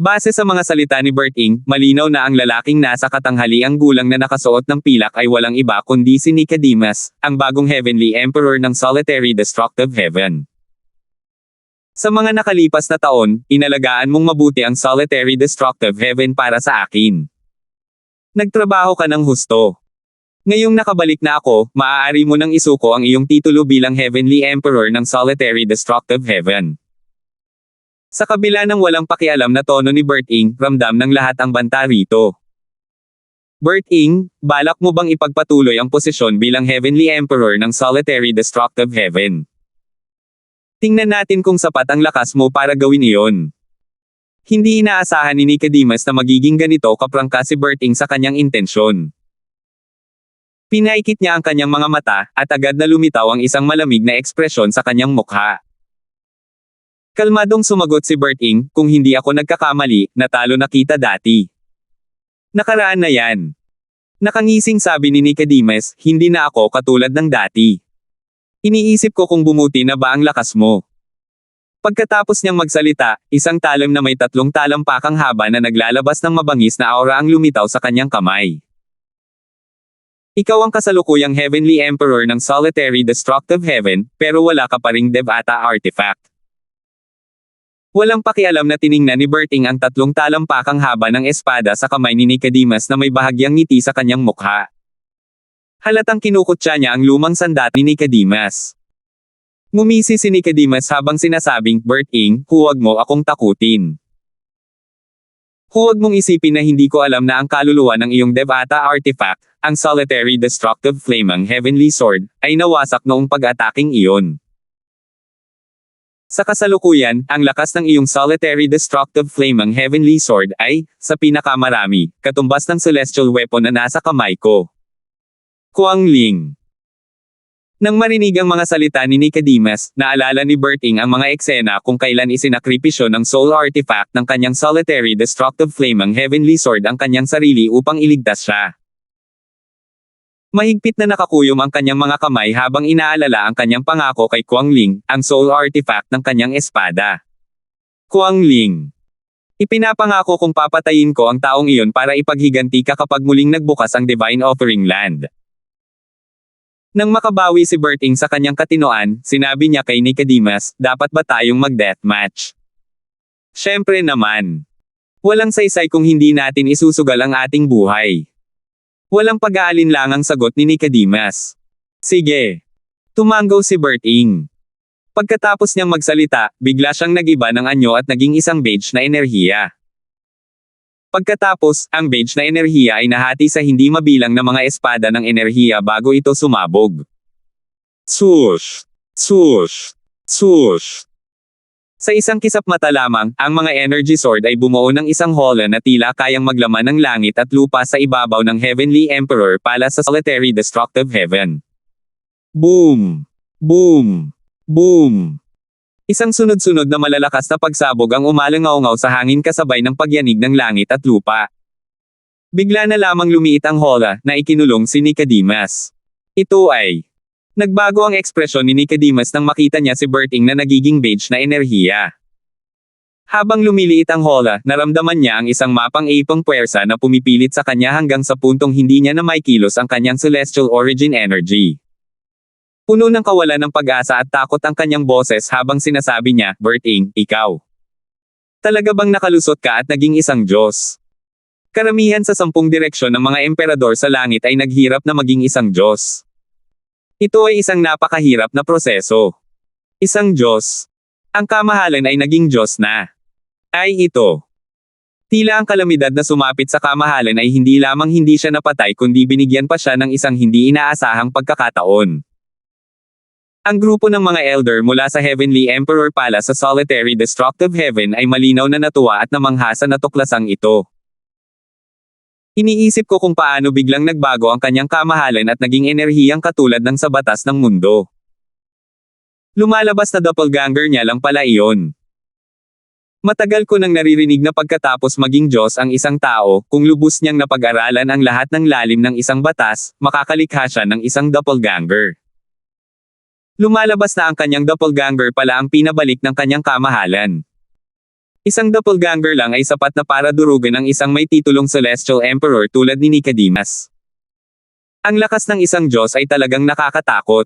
Base sa mga salita ni Berting, malinaw na ang lalaking nasa katanghaliang gulang na nakasuot ng pilak ay walang iba kundi si Nicodemus, ang bagong Heavenly Emperor ng Solitary Destructive Heaven. Sa mga nakalipas na taon, inalagaan mong mabuti ang Solitary Destructive Heaven para sa akin. Nagtrabaho ka ng husto. Ngayong nakabalik na ako, maaari mo nang isuko ang iyong titulo bilang Heavenly Emperor ng Solitary Destructive Heaven. Sa kabila ng walang pakialam na tono ni Berting, ramdam ng lahat ang banta rito. Berting, balak mo bang ipagpatuloy ang posisyon bilang Heavenly Emperor ng Solitary Destructive Heaven? Tingnan natin kung sapat ang lakas mo para gawin iyon. Hindi inaasahan ni Nicodemus na magiging ganito kaprangka si Berting sa kanyang intensyon. Pinaikit niya ang kanyang mga mata, at agad na lumitaw ang isang malamig na ekspresyon sa kanyang mukha. Kalmadong sumagot si Berting, kung hindi ako nagkakamali, natalo na kita dati. Nakaraan na yan. Nakangising sabi ni Nicodemus, hindi na ako katulad ng dati. Iniisip ko kung bumuti na ba ang lakas mo. Pagkatapos niyang magsalita, isang talim na may 3 talampakang haba na naglalabas ng mabangis na aura ang lumitaw sa kanyang kamay. Ikaw ang kasalukuyang Heavenly Emperor ng Solitary Destructive Heaven, pero wala ka pa ring Devata artifact. Walang pakialam na tiningnan ni Berting ang 3 talampakang haba ng espada sa kamay ni Nicodemus na may bahagyang ngiti sa kanyang mukha. Halatang kinukutya niya ang lumang sandat ni Nicodemus. Ngumisi si Nicodemus habang sinasabing, Berting, huwag mo akong takutin. Huwag mong isipin na hindi ko alam na ang kaluluwa ng iyong Devata artifact, ang Solitary Destructive Flaming Heavenly Sword, ay nawasak noong pag-ataking iyon. Sa kasalukuyan, ang lakas ng iyong Solitary Destructive Flaming Heavenly Sword ay, sa pinakamarami, katumbas ng celestial weapon na nasa kamay ko. Kuangling. Nang marinig ang mga salita ni Nicodemus, naalala ni Berting ang mga eksena kung kailan isinakripisyo ng soul artifact ng kanyang Solitary Destructive Flaming Heavenly Sword ang kanyang sarili upang iligtas siya. Mahigpit na nakakuyom ang kanyang mga kamay habang inaalala ang kanyang pangako kay Kuangling, ang soul artifact ng kanyang espada. Kuangling. Ipinapangako kong papatayin ko ang taong iyon para ipaghiganti ka kapag muling nagbukas ang Divine Offering Land. Nang makabawi si Berting sa kanyang katinoan, sinabi niya kay Nicodemus, dapat ba tayong mag-deathmatch? Siyempre naman. Walang saysay kung hindi natin isusugal ang ating buhay. Walang pag-aalinlangang sagot ni Nicodemus. Sige. Tumango si Berting. Pagkatapos niyang magsalita, bigla siyang nag-iba ng anyo at naging isang beige na enerhiya. Pagkatapos, ang beige na enerhiya ay nahati sa hindi mabilang na mga espada ng enerhiya bago ito sumabog. Swoosh! Swoosh! Swoosh! Sa isang kisap mata lamang, ang mga energy sword ay bumuo ng isang hola na tila kayang maglaman ng langit at lupa sa ibabaw ng Heavenly Emperor Palace sa Solitary Destructive Heaven. Boom! Boom! Boom! Isang sunod-sunod na malalakas na pagsabog ang umalangaw-ngaw sa hangin kasabay ng pagyanig ng langit at lupa. Bigla na lamang lumiit ang hola na ikinulong si Nicodemus. Ito ay nagbago ang ekspresyon ni Nicodemus nang makita niya si Berting na nagiging beige na enerhiya. Habang lumiliit ang hola, naramdaman niya ang isang mapang-ipang puwersa na pumipilit sa kanya hanggang sa puntong hindi niya na maikilos ang kanyang celestial origin energy. Puno ng kawalan ng pag-asa at takot ang kanyang boses habang sinasabi niya, "Berting, ikaw. Talaga bang nakalusot ka at naging isang Diyos?" Karamihan sa 10 direksyon ng mga emperador sa langit ay naghirap na maging isang Diyos. Ito ay isang napakahirap na proseso. Isang Diyos. Ang kamahalan ay naging Diyos na. Ay ito. Tila ang kalamidad na sumapit sa kamahalan ay hindi lamang hindi siya napatay kundi binigyan pa siya ng isang hindi inaasahang pagkakataon. Ang grupo ng mga elder mula sa Heavenly Emperor Palace sa Solitary Destructive Heaven ay malinaw na natuwa at namangha sa natuklasang ito. Iniisip ko kung paano biglang nagbago ang kanyang kamahalan at naging enerhiyang katulad ng sa batas ng mundo. Lumalabas na doppelganger niya lang pala iyon. Matagal ko nang naririnig na pagkatapos maging Diyos ang isang tao, kung lubos niyang napag-aralan ang lahat ng lalim ng isang batas, makakalikha siya ng isang doppelganger. Lumalabas na ang kanyang doppelganger pala ang pinabalik ng kanyang kamahalan. Isang doppelganger lang ay sapat na para durugan ang isang may titulong Celestial Emperor tulad ni Nicodemus. Ang lakas ng isang Diyos ay talagang nakakatakot.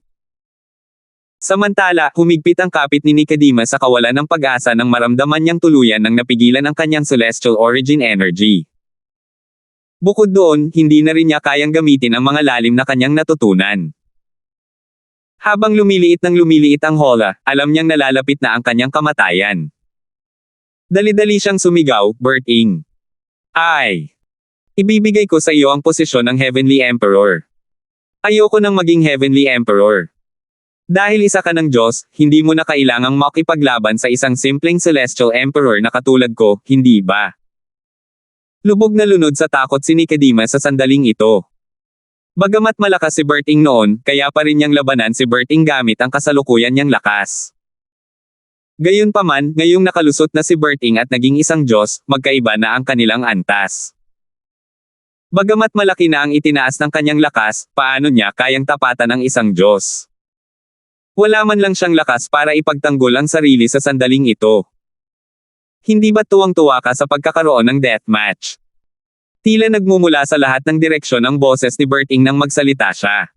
Samantala, humigpit ang kapit ni Nicodemus sa kawalan ng pag-asa nang maramdaman niyang tuluyan nang napigilan ang kanyang celestial origin energy. Bukod doon, hindi na rin niya kayang gamitin ang mga lalim na kanyang natutunan. Habang lumiliit ang hola, alam niyang nalalapit na ang kanyang kamatayan. Dali-dali siyang sumigaw, "Berting! Ay! Ibibigay ko sa iyo ang posisyon ng Heavenly Emperor. Ayoko nang maging Heavenly Emperor. Dahil isa ka ng Diyos, hindi mo na kailangang makipaglaban sa isang simpleng Celestial Emperor na katulad ko, hindi ba?" Lubog na lunod sa takot si Nicodemus sa sandaling ito. Bagamat malakas si Berting noon, kaya pa rin niyang labanan si Berting gamit ang kasalukuyan niyang lakas. Gayunpaman, ngayong nakalusot na si Berting at naging isang Diyos, magkaiba na ang kanilang antas. Bagamat malaki na ang itinaas ng kanyang lakas, paano niya kayang tapatan ang isang Diyos? Wala man lang siyang lakas para ipagtanggol ang sarili sa sandaling ito. Hindi ba tuwang-tuwa ka sa pagkakaroon ng deathmatch? Tila nagmumula sa lahat ng direksyon ang boses ni Berting nang magsalita siya.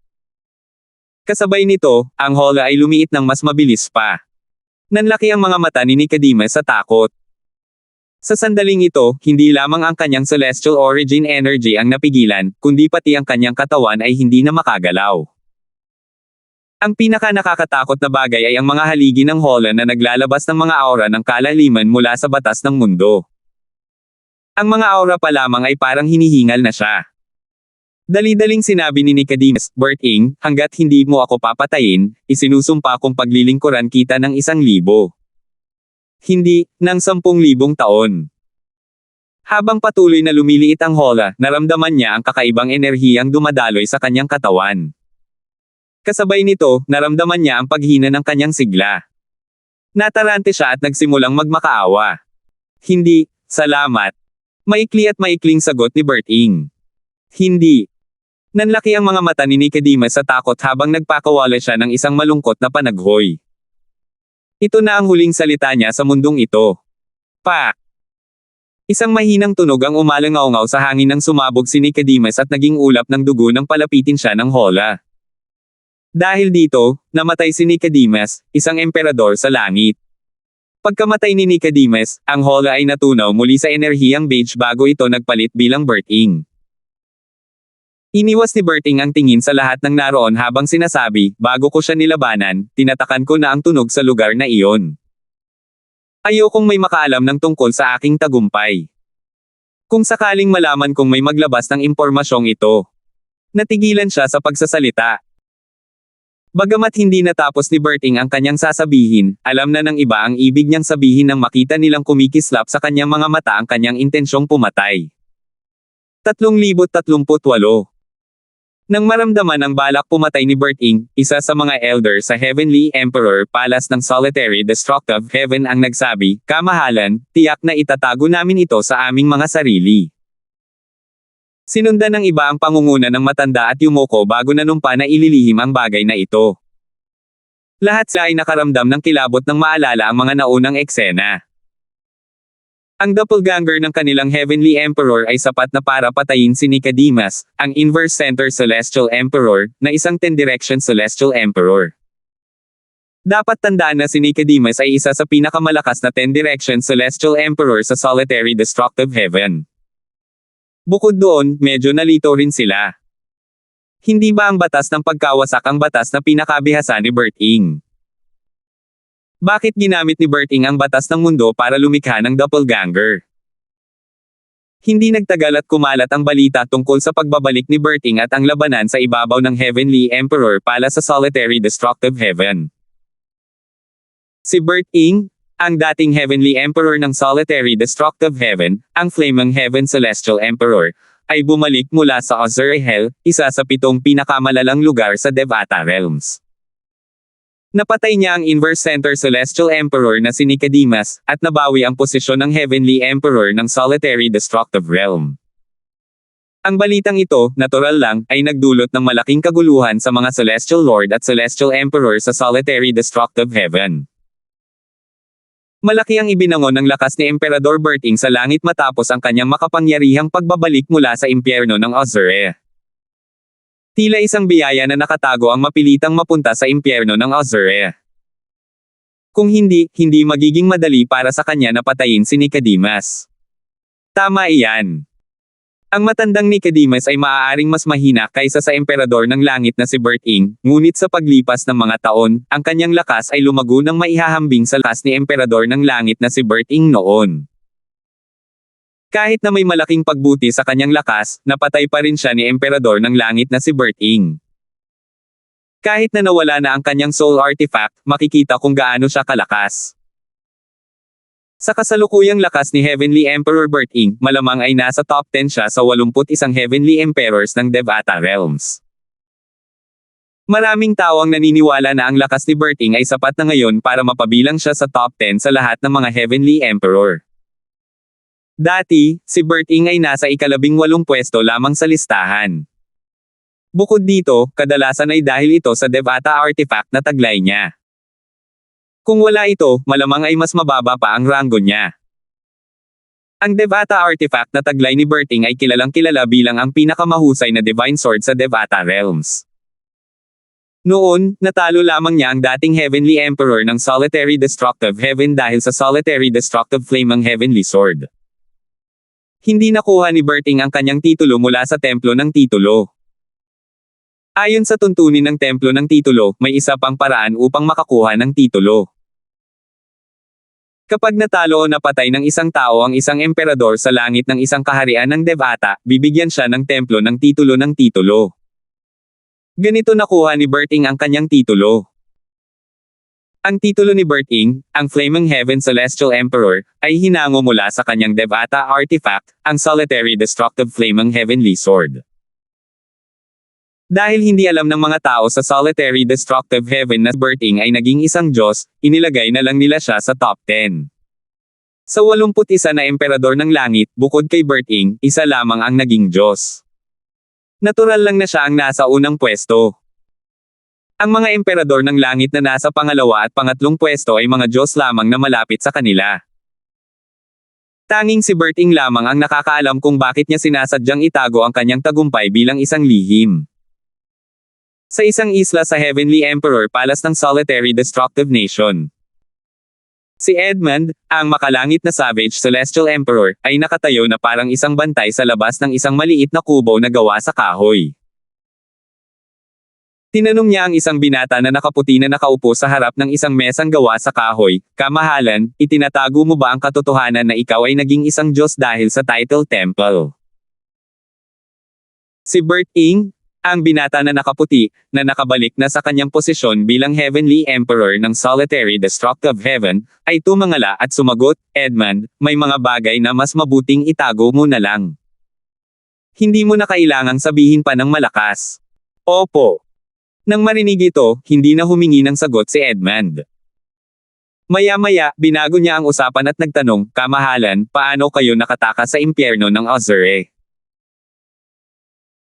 Kasabay nito, ang hola ay lumiit ng mas mabilis pa. Nanlaki ang mga mata ni Nicodemus sa takot. Sa sandaling ito, hindi lamang ang kanyang celestial origin energy ang napigilan, kundi pati ang kanyang katawan ay hindi na makagalaw. Ang pinaka-nakakatakot na bagay ay ang mga haligi ng hola na naglalabas ng mga aura ng kalaliman mula sa batas ng mundo. Ang mga aura pa lamang ay parang hinihingal na siya. Dali-daling sinabi ni Nicodemus, "Berting, hanggat hindi mo ako papatayin, isinusumpa kong paglilingkuran kita ng 1,000. Hindi, ng 10,000 taon." Habang patuloy na lumiliit ang hola, naramdaman niya ang kakaibang enerhiyang dumadaloy sa kanyang katawan. Kasabay nito, naramdaman niya ang paghina ng kanyang sigla. Natarante siya at nagsimulang magmakaawa. "Hindi, salamat." Maikli at maikling sagot ni Berting. "Hindi." Nanlaki ang mga mata ni Nicodemus sa takot habang nagpakawala siya ng isang malungkot na panaghoy. Ito na ang huling salita niya sa mundong ito. Pak! Isang mahinang tunog ang umalangaw-ngaw sa hangin nang sumabog si Nicodemus at naging ulap ng dugo nang palapitin siya ng hola. Dahil dito, namatay si Nicodemus, isang emperador sa langit. Pagkamatay ni Nicodemus, ang hola ay natunaw muli sa enerhiyang beige bago ito nagpalit bilang Berting. Iniwas ni Berting ang tingin sa lahat ng naroon habang sinasabi, "Bago ko siya nilabanan, tinatakan ko na ang tunog sa lugar na iyon. Ayokong may makaalam ng tungkol sa aking tagumpay. Kung sakaling malaman kong may maglabas ng impormasyong ito." Natigilan siya sa pagsasalita. Bagamat hindi natapos ni Berting ang kanyang sasabihin, alam na ng iba ang ibig niyang sabihin nang makita nilang kumikislap sa kanyang mga mata ang kanyang intensyong pumatay. 3038. Nang maramdaman ang balak pumatay ni Berting, isa sa mga elder sa Heavenly Emperor Palace ng Solitary Destructive Heaven ang nagsabi, "Kamahalan, tiyak na itatago namin ito sa aming mga sarili." Sinundan ng iba ang pangunguna ng matanda at Yumoko bago nanumpa na ililihim ang bagay na ito. Lahat sila ay nakaramdam ng kilabot nang maalala ang mga naunang eksena. Ang doppelganger ng kanilang Heavenly Emperor ay sapat na para patayin si Nicodemus, ang Inverse Center Celestial Emperor, na isang 10-direction Celestial Emperor. Dapat tandaan na si Nicodemus ay isa sa pinakamalakas na 10-direction Celestial Emperor sa Solitary Destructive Heaven. Bukod doon, medyo nalito rin sila. Hindi ba ang batas ng pagkawasak ang batas na pinakabihasa ni Berting? Bakit ginamit ni Berting ang batas ng mundo para lumikha ng doppelganger? Hindi nagtagal at kumalat ang balita tungkol sa pagbabalik ni Berting at ang labanan sa ibabaw ng Heavenly Emperor pala sa Solitary Destructive Heaven. Si Berting, ang dating Heavenly Emperor ng Solitary Destructive Heaven, ang Flaming Heaven Celestial Emperor, ay bumalik mula sa Azure Hell, isa sa 7 pinakamalalang lugar sa Devata Realms. Napatay niya ang Inverse Center Celestial Emperor na si Nicodemus, at nabawi ang posisyon ng Heavenly Emperor ng Solitary Destructive Realm. Ang balitang ito, natural lang, ay nagdulot ng malaking kaguluhan sa mga Celestial Lord at Celestial Emperor sa Solitary Destructive Heaven. Malaki ang ibinangon ng lakas ni Emperador Berting sa langit matapos ang kanyang makapangyarihang pagbabalik mula sa impyerno ng Azure. Tila isang biyaya na nakatago ang mapilitang mapunta sa impyerno ng Azure. Kung hindi magiging madali para sa kanya na patayin si Nicodemus. Tama iyan. Ang matandang Nicodemus ay maaaring mas mahina kaysa sa Emperador ng Langit na si Berting, ngunit sa paglipas ng mga taon, ang kanyang lakas ay lumago ng maihahambing sa lakas ni Emperador ng Langit na si Berting noon. Kahit na may malaking pagbuti sa kanyang lakas, napatay pa rin siya ni Emperador ng Langit na si Berting. Kahit na nawala na ang kanyang soul artifact, makikita kung gaano siya kalakas. Sa kasalukuyang lakas ni Heavenly Emperor Berting, malamang ay nasa top 10 siya sa 81 Heavenly Emperors ng Devata Realms. Maraming tao ang naniniwala na ang lakas ni Berting ay sapat na ngayon para mapabilang siya sa top 10 sa lahat ng mga Heavenly Emperor. Dati, si Berting ay nasa ika-18 pwesto lamang sa listahan. Bukod dito, kadalasan ay dahil ito sa Devata artifact na taglay niya. Kung wala ito, malamang ay mas mababa pa ang ranggo niya. Ang Devata artifact na taglay ni Berting ay kilalang-kilala bilang ang pinakamahusay na Divine Sword sa Devata Realms. Noon, natalo lamang niya ang dating Heavenly Emperor ng Solitary Destructive Heaven dahil sa Solitary Destructive Flaming Heavenly Sword. Hindi nakuha ni Berting ang kanyang titulo mula sa Templo ng Titulo. Ayon sa tuntunin ng Templo ng Titulo, may isa pang paraan upang makakuha ng titulo. Kapag natalo o napatay ng isang tao ang isang emperador sa langit ng isang kaharian ng Devata, bibigyan siya ng templo ng titulo. Ganito nakuha ni Berting ang kanyang titulo. Ang titulo ni Berting, ang Flaming Heaven Celestial Emperor, ay hinango mula sa kanyang Devata artifact, ang Solitary Destructive Flaming Heavenly Sword. Dahil hindi alam ng mga tao sa Solitary Destructive Heaven na Berting ay naging isang Diyos, inilagay na lang nila siya sa top 10. Sa 81 na Emperador ng Langit, bukod kay Berting, isa lamang ang naging Diyos. Natural lang na siya ang nasa unang pwesto. Ang mga Emperador ng Langit na nasa pangalawa at pangatlong pwesto ay mga Diyos lamang na malapit sa kanila. Tanging si Berting lamang ang nakakaalam kung bakit niya sinasadyang itago ang kanyang tagumpay bilang isang lihim. Sa isang isla sa Heavenly Emperor Palace ng Solitary Destructive Nation. Si Edmund, ang makalangit na Savage Celestial Emperor, ay nakatayo na parang isang bantay sa labas ng isang maliit na kubo na gawa sa kahoy. Tinanong niya ang isang binata na nakaputi na nakaupo sa harap ng isang mesang gawa sa kahoy, "Kamahalan, itinatago mo ba ang katotohanan na ikaw ay naging isang Diyos dahil sa Title Temple?" Si Berting, ang binata na nakaputi, na nakabalik na sa kanyang posisyon bilang Heavenly Emperor ng Solitary Destructive Heaven, ay tumangala at sumagot, "Edmund, may mga bagay na mas mabuting itago mo na lang. Hindi mo na kailangang sabihin pa ng malakas." "Opo." Nang marinig ito, hindi na humingi ng sagot si Edmund. Maya-maya, binago niya ang usapan at nagtanong, "Kamahalan, paano kayo nakatakas sa impyerno ng Azure?"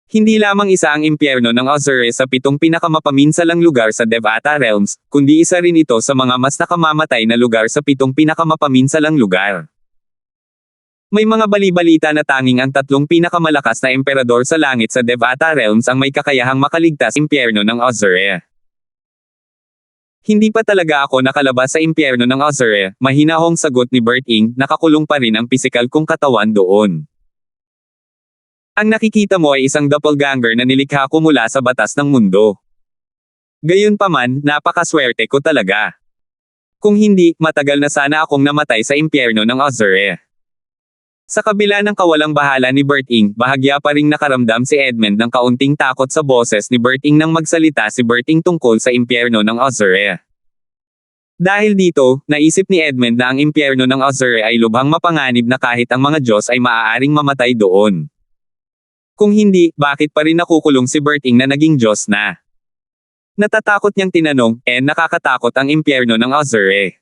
Hindi lamang isa ang impyerno ng Osiris sa 7 pinakamapaminsalang lugar sa Devata Realms, kundi isa rin ito sa mga mas nakamamatay na lugar sa 7 pinakamapaminsalang lugar. May mga bali-balita na tanging ang 3 pinakamalakas na emperador sa langit sa Devata Realms ang may kakayahang makaligtas sa impyerno ng Osiris. Hindi pa talaga ako nakalabas sa impyerno ng Osiris, mahinahong sagot ni Bert Ing, nakakulong pa rin ang pisikal kong katawan doon. Ang nakikita mo ay isang doppelganger na nilikha ko mula sa batas ng mundo. Gayunpaman, napakaswerte ko talaga. Kung hindi, matagal na sana akong namatay sa impyerno ng Osiris. Sa kabila ng kawalang bahala ni Bert Ing, bahagya pa ring nakaramdam si Edmund ng kaunting takot sa boses ni Bert Ing nang magsalita si Bert Ing tungkol sa impyerno ng Osiris. Dahil dito, naisip ni Edmund na ang impyerno ng Osiris ay lubhang mapanganib na kahit ang mga Diyos ay maaaring mamatay doon. Kung hindi, bakit pa rin nakukulong si Bert Ing na naging Diyos na? Natatakot niyang tinanong, nakakatakot ang impyerno ng Osiris.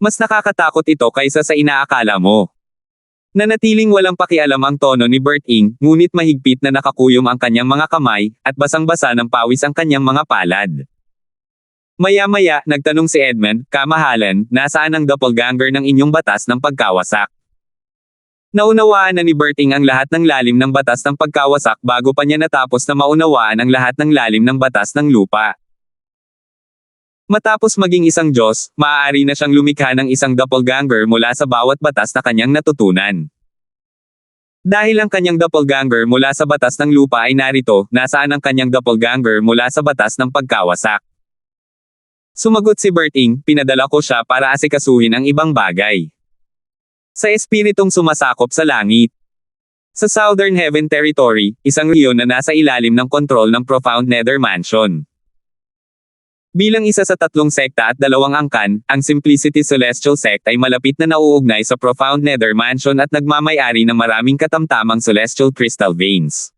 Mas nakakatakot ito kaysa sa inaakala mo. Nanatiling walang pakialam ang tono ni Bert Ing, ngunit mahigpit na nakakuyom ang kanyang mga kamay, at basang-basa ng pawis ang kanyang mga palad. Maya-maya, nagtanong si Edmund, kamahalan, nasaan ang doppelganger ng inyong batas ng pagkawasak? Naunawaan na ni Bert Ing ang lahat ng lalim ng batas ng pagkawasak bago pa niya natapos na maunawaan ang lahat ng lalim ng batas ng lupa. Matapos maging isang Diyos, maaari na siyang lumikha ng isang doppelganger mula sa bawat batas na kanyang natutunan. Dahil ang kanyang doppelganger mula sa batas ng lupa ay narito, nasaan ang kanyang doppelganger mula sa batas ng pagkawasak? Sumagot si Bert Ing, pinadala ko siya para asikasuhin ang ibang bagay. Sa espiritong sumasakop sa langit. Sa Southern Heaven Territory, isang rehiyon na nasa ilalim ng kontrol ng Profound Nether Mansion. Bilang isa sa 3 sekta at 2 angkan, ang Simplicity Celestial Sect ay malapit na nauugnay sa Profound Nether Mansion at nagmamay-ari ng maraming katamtamang celestial crystal veins.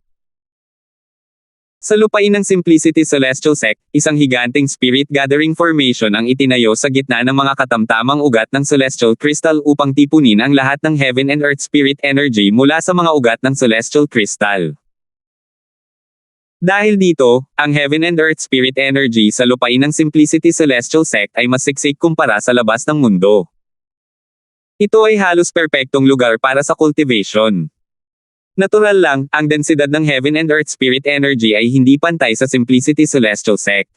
Sa lupain ng Simplicity Celestial Sect, isang higanteng spirit gathering formation ang itinayo sa gitna ng mga katamtamang ugat ng celestial crystal upang tipunin ang lahat ng heaven and earth spirit energy mula sa mga ugat ng celestial crystal. Dahil dito, ang heaven and earth spirit energy sa lupain ng Simplicity Celestial Sect ay mas siksik kumpara sa labas ng mundo. Ito ay halos perpektong lugar para sa cultivation. Natural lang, ang densidad ng heaven and earth spirit energy ay hindi pantay sa Simplicity Celestial Sect.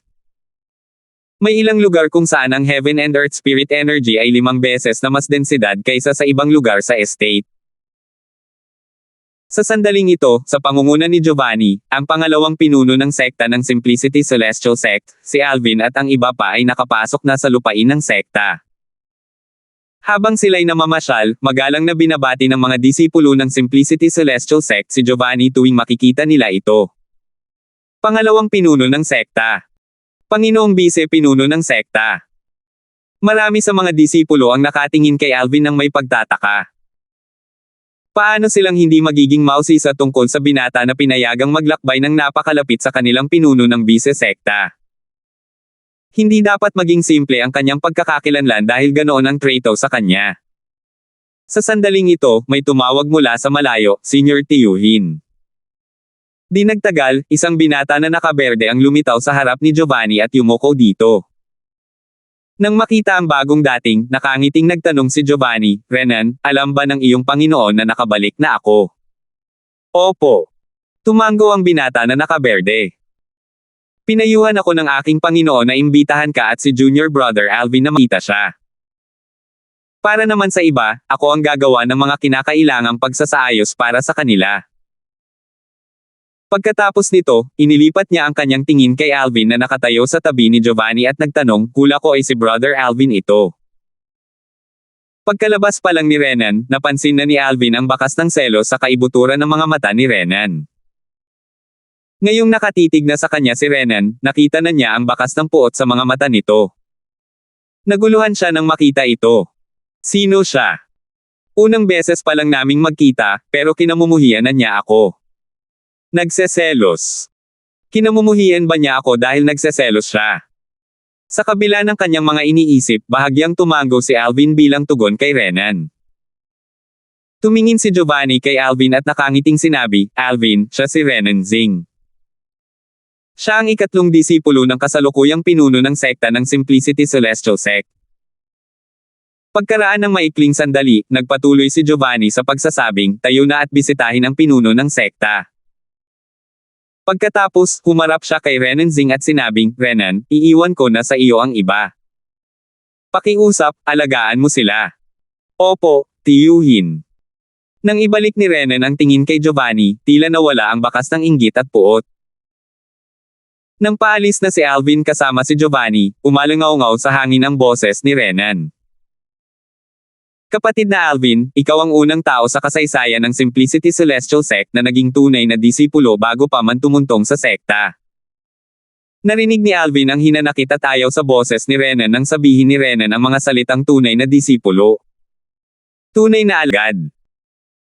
May ilang lugar kung saan ang heaven and earth spirit energy ay 5 beses na mas densidad kaysa sa ibang lugar sa estate. Sa sandaling ito, sa pangunguna ni Giovanni, ang pangalawang pinuno ng sekta ng Simplicity Celestial Sect, si Alvin at ang iba pa ay nakapasok na sa lupain ng sekta. Habang sila'y namamasyal, magalang na binabati ng mga disipulo ng Simplicity Celestial Sect si Giovanni tuwing makikita nila ito. Pangalawang pinuno ng sekta. Panginoong Bise-Pinuno ng sekta. Marami sa mga disipulo ang nakatingin kay Alvin ng may pagtataka. Paano silang hindi magiging mausisa tungkol sa binata na pinayagang maglakbay ng napakalapit sa kanilang pinuno ng Bise-sekta? Hindi dapat maging simple ang kanyang pagkakakilanlan dahil ganoon ang trato sa kanya. Sa sandaling ito, may tumawag mula sa malayo, Senior Tiyuhin. Di nagtagal, isang binata na nakaberde ang lumitaw sa harap ni Giovanni at yumuko dito. Nang makita ang bagong dating, nakangiting nagtanong si Giovanni, Renan, alam ba ng iyong Panginoon na nakabalik na ako? Opo. Tumango ang binata na nakaberde. Pinayuhan ako ng aking Panginoon na imbitahan ka at si junior brother Alvin na makita siya. Para naman sa iba, ako ang gagawa ng mga kinakailangang pagsasaayos para sa kanila. Pagkatapos nito, inilipat niya ang kanyang tingin kay Alvin na nakatayo sa tabi ni Giovanni at nagtanong, hula ko ay si brother Alvin ito. Pagkalabas pa lang ni Renan, napansin na ni Alvin ang bakas ng selos sa kaibuturan ng mga mata ni Renan. Ngayong nakatitig na sa kanya si Renan, nakita na niya ang bakas ng puot sa mga mata nito. Naguluhan siya nang makita ito. Sino siya? Unang beses pa lang naming magkita, pero kinamumuhian na niya ako. Nagseselos. Kinamumuhian ba niya ako dahil nagseselos siya? Sa kabila ng kanyang mga iniisip, bahagyang tumango si Alvin bilang tugon kay Renan. Tumingin si Giovanni kay Alvin at nakangiting sinabi, Alvin, siya si Renan Zing. Siya ang ikatlong disipulo ng kasalukuyang pinuno ng sekta ng Simplicity Celestial Sect. Pagkaraan ng maikling sandali, nagpatuloy si Giovanni sa pagsasabing, tayo na at bisitahin ang pinuno ng sekta. Pagkatapos, humarap siya kay Renan Zing at sinabing, Renan, iiwan ko na sa iyo ang iba. Pakiusap, alagaan mo sila. Opo, tiyuhin. Nang ibalik ni Renan ang tingin kay Giovanni, tila nawala ang bakas ng inggit at puot. Nang paalis na si Alvin kasama si Giovanni, umalangaw-ngaw sa hangin ang boses ni Renan. Kapatid na Alvin, ikaw ang unang tao sa kasaysayan ng Simplicity Celestial Sect na naging tunay na disipulo bago pa man tumuntong sa sekta. Narinig ni Alvin ang hinanakit at ayaw sa boses ni Renan nang sabihin ni Renan ang mga salitang tunay na disipulo. Tunay na alagad.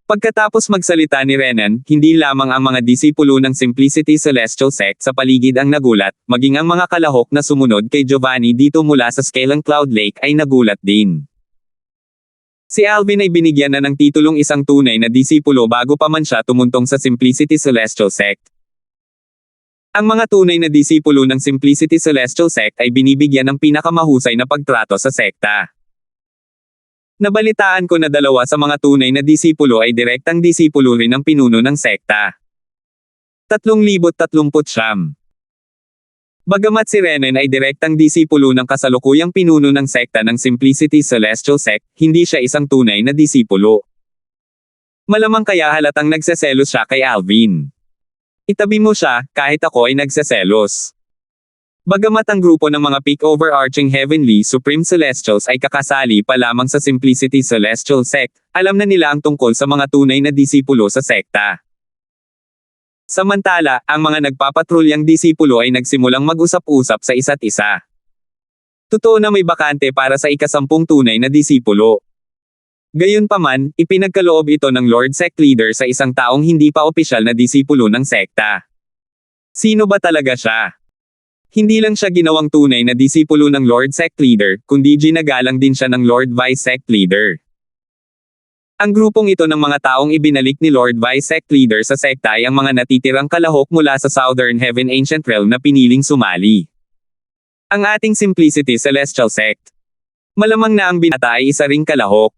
Pagkatapos magsalita ni Renan, hindi lamang ang mga disipulo ng Simplicity Celestial Sect sa paligid ang nagulat, maging ang mga kalahok na sumunod kay Giovanni dito mula sa Scalang Cloud Lake ay nagulat din. Si Alvin ay binigyan na ng titulong isang tunay na disipulo bago pa man siya tumuntong sa Simplicity Celestial Sect. Ang mga tunay na disipulo ng Simplicity Celestial Sect ay binibigyan ng pinakamahusay na pagtrato sa sekta. Nabalitaan ko na dalawa sa mga tunay na disipulo ay direktang disipulo rin ng pinuno ng sekta. 3,039. Bagamat si Renan ay direktang disipulo ng kasalukuyang pinuno ng sekta ng Simplicity Celestial Sect, hindi siya isang tunay na disipulo. Malamang kaya halatang nagseselos siya kay Alvin. Itabi mo siya, kahit ako ay nagseselos. Bagamat ang grupo ng mga peak overarching Heavenly Supreme Celestials ay kakasali pa lamang sa Simplicity Celestial Sect, alam na nila ang tungkol sa mga tunay na disipulo sa sekta. Samantala, ang mga nagpapatrulyang disipulo ay nagsimulang mag-usap-usap sa isa't isa. Totoo na may bakante para sa ika-10 tunay na disipulo. Gayunpaman, ipinagkaloob ito ng Lord Sect Leader sa isang taong hindi pa opisyal na disipulo ng sekta. Sino ba talaga siya? Hindi lang siya ginawang tunay na disipulo ng Lord Sect Leader, kundi ginagalang din siya ng Lord Vice Sect Leader. Ang grupong ito ng mga taong ibinalik ni Lord Vice Sect Leader sa sekta ay ang mga natitirang kalahok mula sa Southern Heaven Ancient Realm na piniling sumali. Ang ating Simplicity Celestial Sect. Malamang na ang binata ay isa ring kalahok.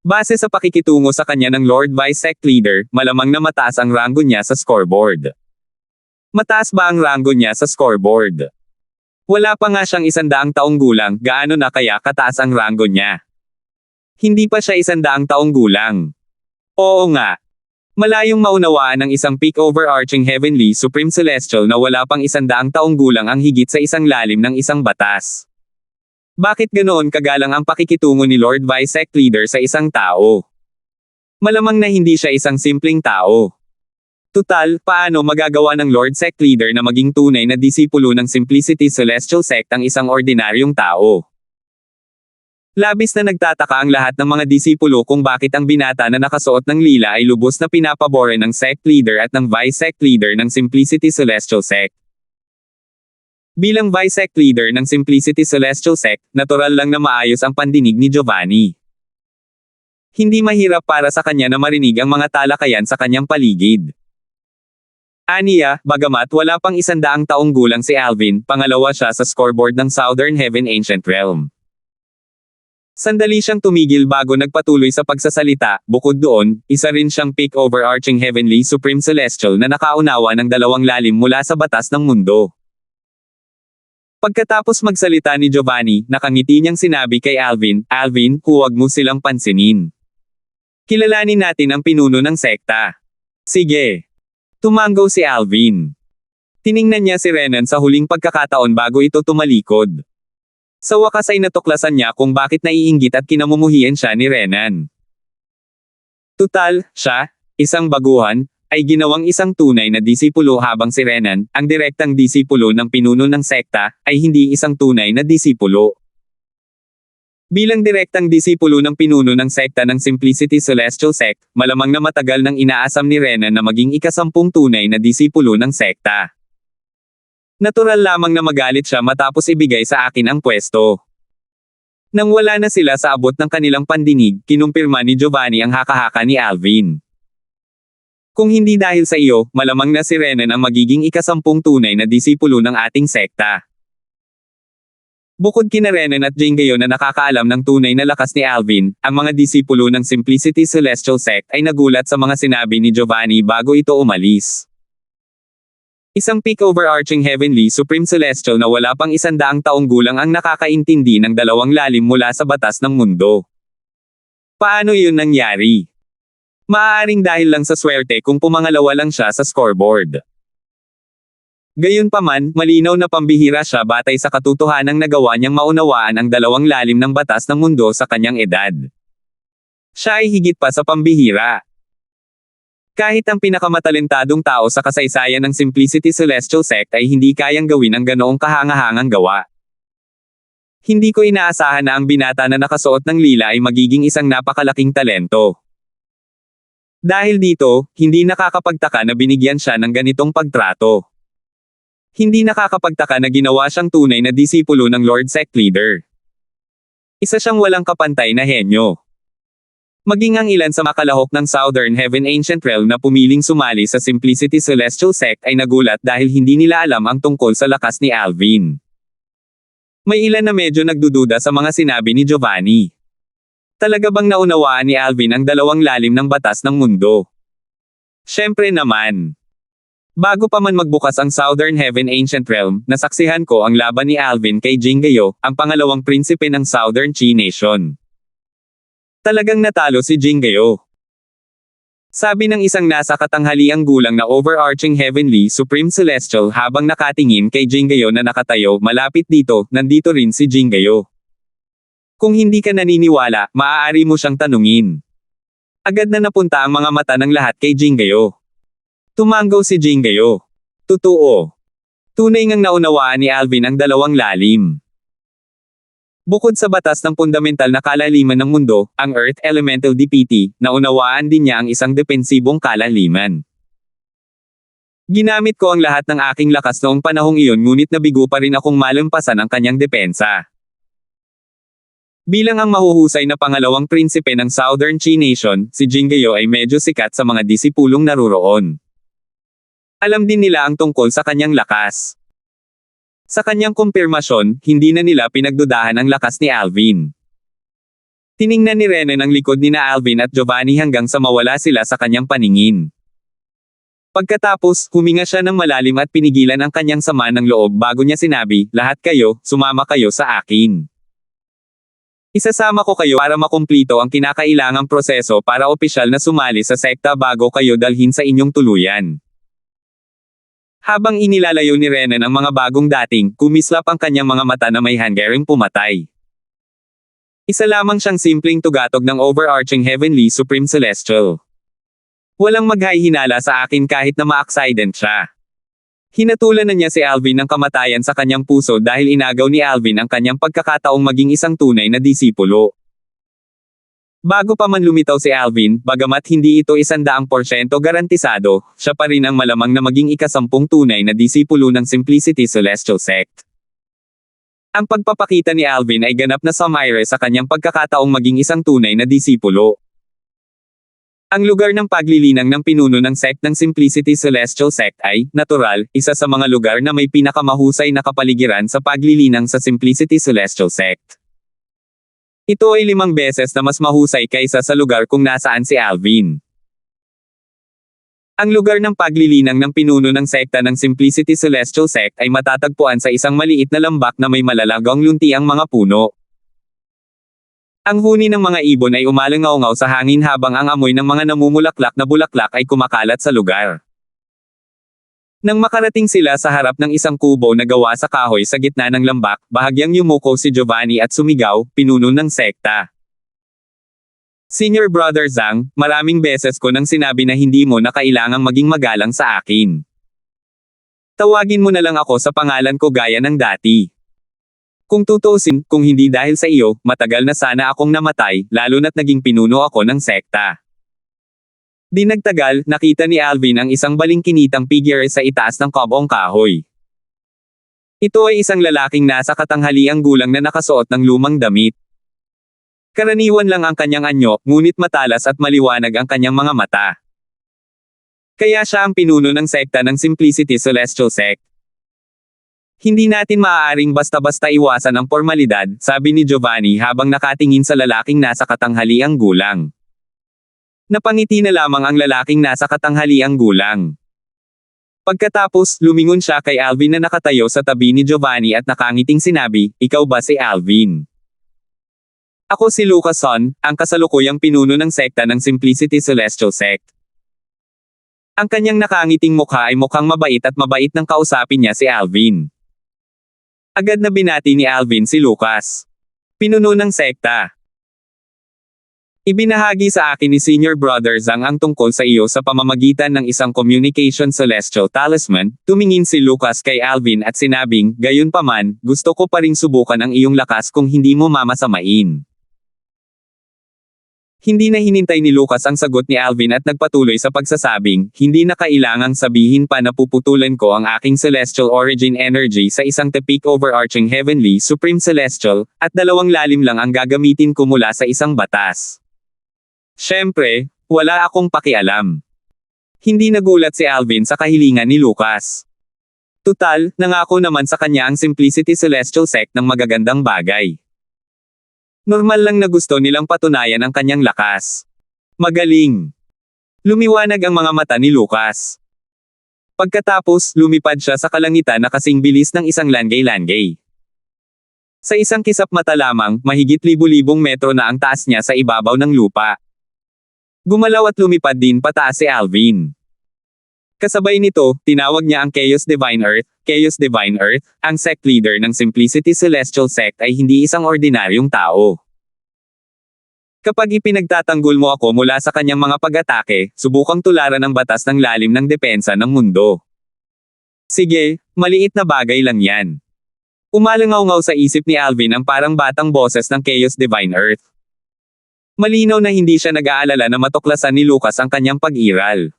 Base sa pakikitungo sa kanya ng Lord Vice Sect Leader, malamang na mataas ang ranggo niya sa scoreboard. Mataas ba ang ranggo niya sa scoreboard? Wala pa nga siyang 100 taong gulang, gaano na kaya kataas ang ranggo niya? Hindi pa siya 100 taong gulang. Oo nga. Malayong maunawaan ng isang peak overarching Heavenly Supreme Celestial na wala pang 100 taong gulang ang higit sa isang lalim ng isang batas. Bakit ganoon kagalang ang pakikitungo ni Lord Vice Sect Leader sa isang tao? Malamang na hindi siya isang simpleng tao. Tutal, paano magagawa ng Lord Sect Leader na maging tunay na disipulo ng Simplicity Celestial Sect ang isang ordinaryong tao? Labis na nagtataka ang lahat ng mga disipulo kung bakit ang binata na nakasuot ng lila ay lubos na pinapabore ng Sect Leader at ng Vice Sect Leader ng Simplicity Celestial Sect. Bilang Vice Sect Leader ng Simplicity Celestial Sect, natural lang na maayos ang pandinig ni Giovanni. Hindi mahirap para sa kanya na marinig ang mga talakayan sa kanyang paligid. Aniya, bagamat wala pang 100 taong gulang si Alvin, pangalawa siya sa scoreboard ng Southern Heaven Ancient Realm. Sandali siyang tumigil bago nagpatuloy sa pagsasalita, bukod doon, isa rin siyang peak overarching Heavenly Supreme Celestial na nakaunawa ng 2 lalim mula sa batas ng mundo. Pagkatapos magsalita ni Giovanni, nakangiti niyang sinabi kay Alvin, Alvin, huwag mo silang pansinin. Kilalanin natin ang pinuno ng sekta. Sige. Tumanggaw si Alvin. Tiningnan niya si Renan sa huling pagkakataon bago ito tumalikod. Sa wakas ay natuklasan niya kung bakit naiinggit at kinamumuhian siya ni Renan. Tutal, siya, isang baguhan, ay ginawang isang tunay na disipulo habang si Renan, ang direktang disipulo ng pinuno ng sekta, ay hindi isang tunay na disipulo. Bilang direktang disipulo ng pinuno ng sekta ng Simplicity Celestial Sect, malamang na matagal nang inaasam ni Renan na maging ika-10 tunay na disipulo ng sekta. Natural lamang na magalit siya matapos ibigay sa akin ang pwesto. Nang wala na sila sa abot ng kanilang pandinig, kinumpirma ni Giovanni ang haka-haka ni Alvin. Kung hindi dahil sa iyo, malamang na si Renan ang magiging ika-10 tunay na disipulo ng ating sekta. Bukod kina Renan at Jingayo na nakakaalam ng tunay na lakas ni Alvin, ang mga disipulo ng Simplicity Celestial Sect ay nagulat sa mga sinabi ni Giovanni bago ito umalis. Isang peak overarching heavenly supreme celestial na wala pang 100 taong gulang ang nakakaintindi ng dalawang lalim mula sa batas ng mundo. Paano yun nangyari? Maaaring dahil lang sa swerte kung pumangalawa lang siya sa scoreboard. Gayunpaman, malinaw na pambihira siya batay sa katotohanang nagawa niyang maunawaan ang dalawang lalim ng batas ng mundo sa kanyang edad. Siya ay higit pa sa pambihira. Kahit ang pinakamatalentadong tao sa kasaysayan ng Simplicity Celestial Sect ay hindi kayang gawin ang ganoong kahangahangang gawa. Hindi ko inaasahan na ang binata na nakasuot ng lila ay magiging isang napakalaking talento. Dahil dito, hindi nakakapagtaka na binigyan siya ng ganitong pagtrato. Hindi nakakapagtaka na ginawa siyang tunay na disipulo ng Lord Sect Leader. Isa siyang walang kapantay na henyo. Maging ang ilan sa makalahok ng Southern Heaven Ancient Realm na pumiling sumali sa Simplicity Celestial Sect ay nagulat dahil hindi nila alam ang tungkol sa lakas ni Alvin. May ilan na medyo nagdududa sa mga sinabi ni Giovanni. Talaga bang naunawaan ni Alvin ang dalawang lalim ng batas ng mundo? Siyempre naman. Bago pa man magbukas ang Southern Heaven Ancient Realm, nasaksihan ko ang laban ni Alvin kay Jingayo, ang pangalawang prinsipe ng Southern Chi Nation. Talagang natalo si Jingayo. Sabi ng isang nasa katanghaliang gulang na overarching heavenly supreme celestial habang nakatingin kay Jingayo na nakatayo malapit dito, nandito rin si Jingayo. Kung hindi ka naniniwala, maaari mo siyang tanungin. Agad na napunta ang mga mata ng lahat kay Jingayo. Tumanggaw si Jingayo. Totoo. Tunay ngang naunawaan ni Alvin ang dalawang lalim. Bukod sa batas ng fundamental na kalaliman ng mundo, ang Earth Elemental DPT, naunawaan din niya ang isang depensibong kalaliman. Ginamit ko ang lahat ng aking lakas noong panahong iyon ngunit nabigo pa rin akong malampasan ang kanyang depensa. Bilang ang mahuhusay na pangalawang prinsipe ng Southern Chi Nation, si Jingayo ay medyo sikat sa mga disipulong naruroon. Alam din nila ang tungkol sa kanyang lakas. Sa kanyang kumpirmasyon, hindi na nila pinagdudahan ang lakas ni Alvin. Tiningnan ni Renan ang likod ni na Alvin at Giovanni hanggang sa mawala sila sa kanyang paningin. Pagkatapos, huminga siya ng malalim at pinigilan ang kanyang sama ng loob bago niya sinabi, "Lahat kayo, sumama kayo sa akin. Isasama ko kayo para makumplito ang kinakailangang proseso para opisyal na sumali sa sekta bago kayo dalhin sa inyong tuluyan." Habang inilalayo ni Renan ang mga bagong dating, kumislap ang kanyang mga mata na may hanggaring pumatay. Isa lamang siyang simpleng tugatog ng overarching heavenly supreme celestial. Walang maghahinala sa akin kahit na ma-accident siya. Hinatulan na niya si Alvin ng kamatayan sa kanyang puso dahil inagaw ni Alvin ang kanyang pagkakataong maging isang tunay na disipulo. Bago pa man lumitaw si Alvin, bagamat hindi ito 100% garantisado, siya pa rin ang malamang na maging ika-10 tunay na disipulo ng Simplicity Celestial Sect. Ang pagpapakita ni Alvin ay ganap na sumire sa kanyang pagkakataong maging isang tunay na disipulo. Ang lugar ng paglilinang ng pinuno ng sect ng Simplicity Celestial Sect ay, natural, isa sa mga lugar na may pinakamahusay na kapaligiran sa paglilinang sa Simplicity Celestial Sect. Ito ay 5 beses na mas mahusay kaysa sa lugar kung nasaan si Alvin. Ang lugar ng paglilinang ng pinuno ng sekta ng Simplicity Celestial Sect ay matatagpuan sa isang maliit na lambak na may malalagang luntiang mga puno. Ang huni ng mga ibon ay umalangaw-ngaw sa hangin habang ang amoy ng mga namumulaklak na bulaklak ay kumakalat sa lugar. Nang makarating sila sa harap ng isang kubo na gawa sa kahoy sa gitna ng lambak, bahagyang yumuko si Giovanni at sumigaw, "Pinuno ng sekta. Senior Brother Zhang, maraming beses ko nang sinabi na hindi mo na kailangang maging magalang sa akin. Tawagin mo na lang ako sa pangalan ko gaya ng dati. Kung tutuusin, kung hindi dahil sa iyo, matagal na sana akong namatay, lalo na't naging pinuno ako ng sekta." Di nagtagal, nakita ni Alvin ang isang balingkinitang figure sa itaas ng kabong kahoy. Ito ay isang lalaking nasa katanghaliang gulang na nakasuot ng lumang damit. Karaniwan lang ang kanyang anyo, ngunit matalas at maliwanag ang kanyang mga mata. Kaya siya ang pinuno ng sekta ng Simplicity Celestial Sect. Hindi natin maaaring basta-basta iwasan ang formalidad, sabi ni Giovanni habang nakatingin sa lalaking nasa katanghaliang gulang. Napangiti na lamang ang lalaking nasa katanghaliang gulang. Pagkatapos, lumingon siya kay Alvin na nakatayo sa tabi ni Giovanni at nakangiting sinabi, "Ikaw ba si Alvin?" "Ako si Lucas Son, ang kasalukuyang pinuno ng sekta ng Simplicity Celestial Sect." Ang kanyang nakangiting mukha ay mukhang mabait at mabait nang kausapin niya si Alvin. Agad na binati ni Alvin si Lucas. "Pinuno ng sekta. Ibinahagi sa akin ni Senior Brother Zhang ang tungkol sa iyo sa pamamagitan ng isang Communication Celestial Talisman." Tumingin si Lucas kay Alvin at sinabing, "Gayunpaman, gusto ko pa ring subukan ang iyong lakas kung hindi mo mamasamain." Hindi na hinintay ni Lucas ang sagot ni Alvin at nagpatuloy sa pagsasabing, "Hindi na kailangang sabihin pa na puputulan ko ang aking celestial origin energy sa isang tepik overarching heavenly supreme celestial, at 2 lalim lang ang gagamitin ko mula sa isang batas." Siyempre, wala akong pakialam. Hindi nagulat si Alvin sa kahilingan ni Lucas. Tutal, nangako naman sa kanya ang Simplicity Celestial Sect ng magagandang bagay. Normal lang na gusto nilang patunayan ang kanyang lakas. Magaling. Lumiwanag ang mga mata ni Lucas. Pagkatapos, lumipad siya sa kalangitan na kasing bilis ng isang langgay-langgay. Sa isang kisap mata lamang, mahigit 1,000 metro na ang taas niya sa ibabaw ng lupa. Gumalaw at lumipad din pataas si Alvin. Kasabay nito, tinawag niya ang Chaos Divine Earth. Chaos Divine Earth, ang sect leader ng Simplicity Celestial Sect ay hindi isang ordinaryong tao. Kapag ipinagtatanggol mo ako mula sa kanyang mga pag-atake, subukang tularan ang batas ng lalim ng depensa ng mundo. Sige, maliit na bagay lang yan. Umalangaw-ngaw sa isip ni Alvin ang parang batang boses ng Chaos Divine Earth. Malinaw na hindi siya nag-aalala na matuklasan ni Lucas ang kanyang pag-iral.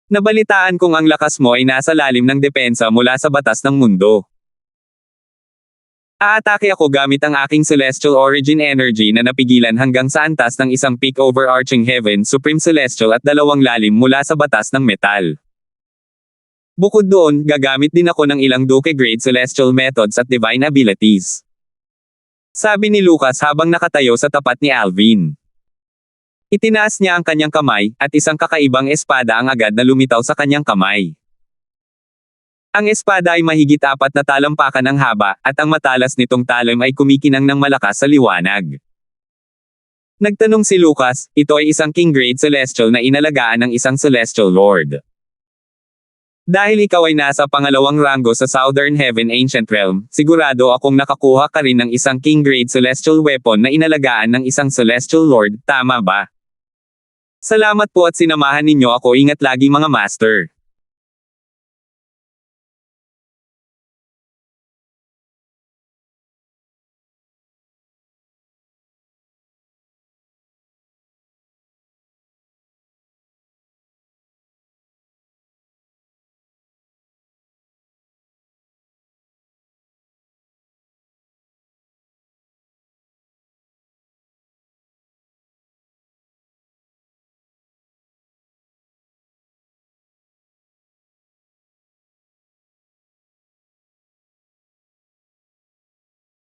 "Nabalitaan kong ang lakas mo ay nasa lalim ng depensa mula sa batas ng mundo. Aatake ako gamit ang aking celestial origin energy na napigilan hanggang sa antas ng isang peak overarching heaven supreme celestial at 2 lalim mula sa batas ng metal. Bukod doon, gagamit din ako ng ilang Duke-grade celestial methods at divine abilities." Sabi ni Lucas habang nakatayo sa tapat ni Alvin. Itinaas niya ang kanyang kamay, at isang kakaibang espada ang agad na lumitaw sa kanyang kamay. Ang espada ay mahigit 4 na talampakan ang haba, at ang matalas nitong talim ay kumikinang ng malakas sa liwanag. Nagtanong si Lucas, "Ito ay isang king-grade celestial na inalagaan ng isang celestial lord. Dahil ikaw ay nasa pangalawang ranggo sa Southern Heaven Ancient Realm, sigurado akong nakakuha ka rin ng isang king-grade celestial weapon na inalagaan ng isang celestial lord, tama ba?" "Salamat po at sinamahan ninyo ako, ingat lagi mga master."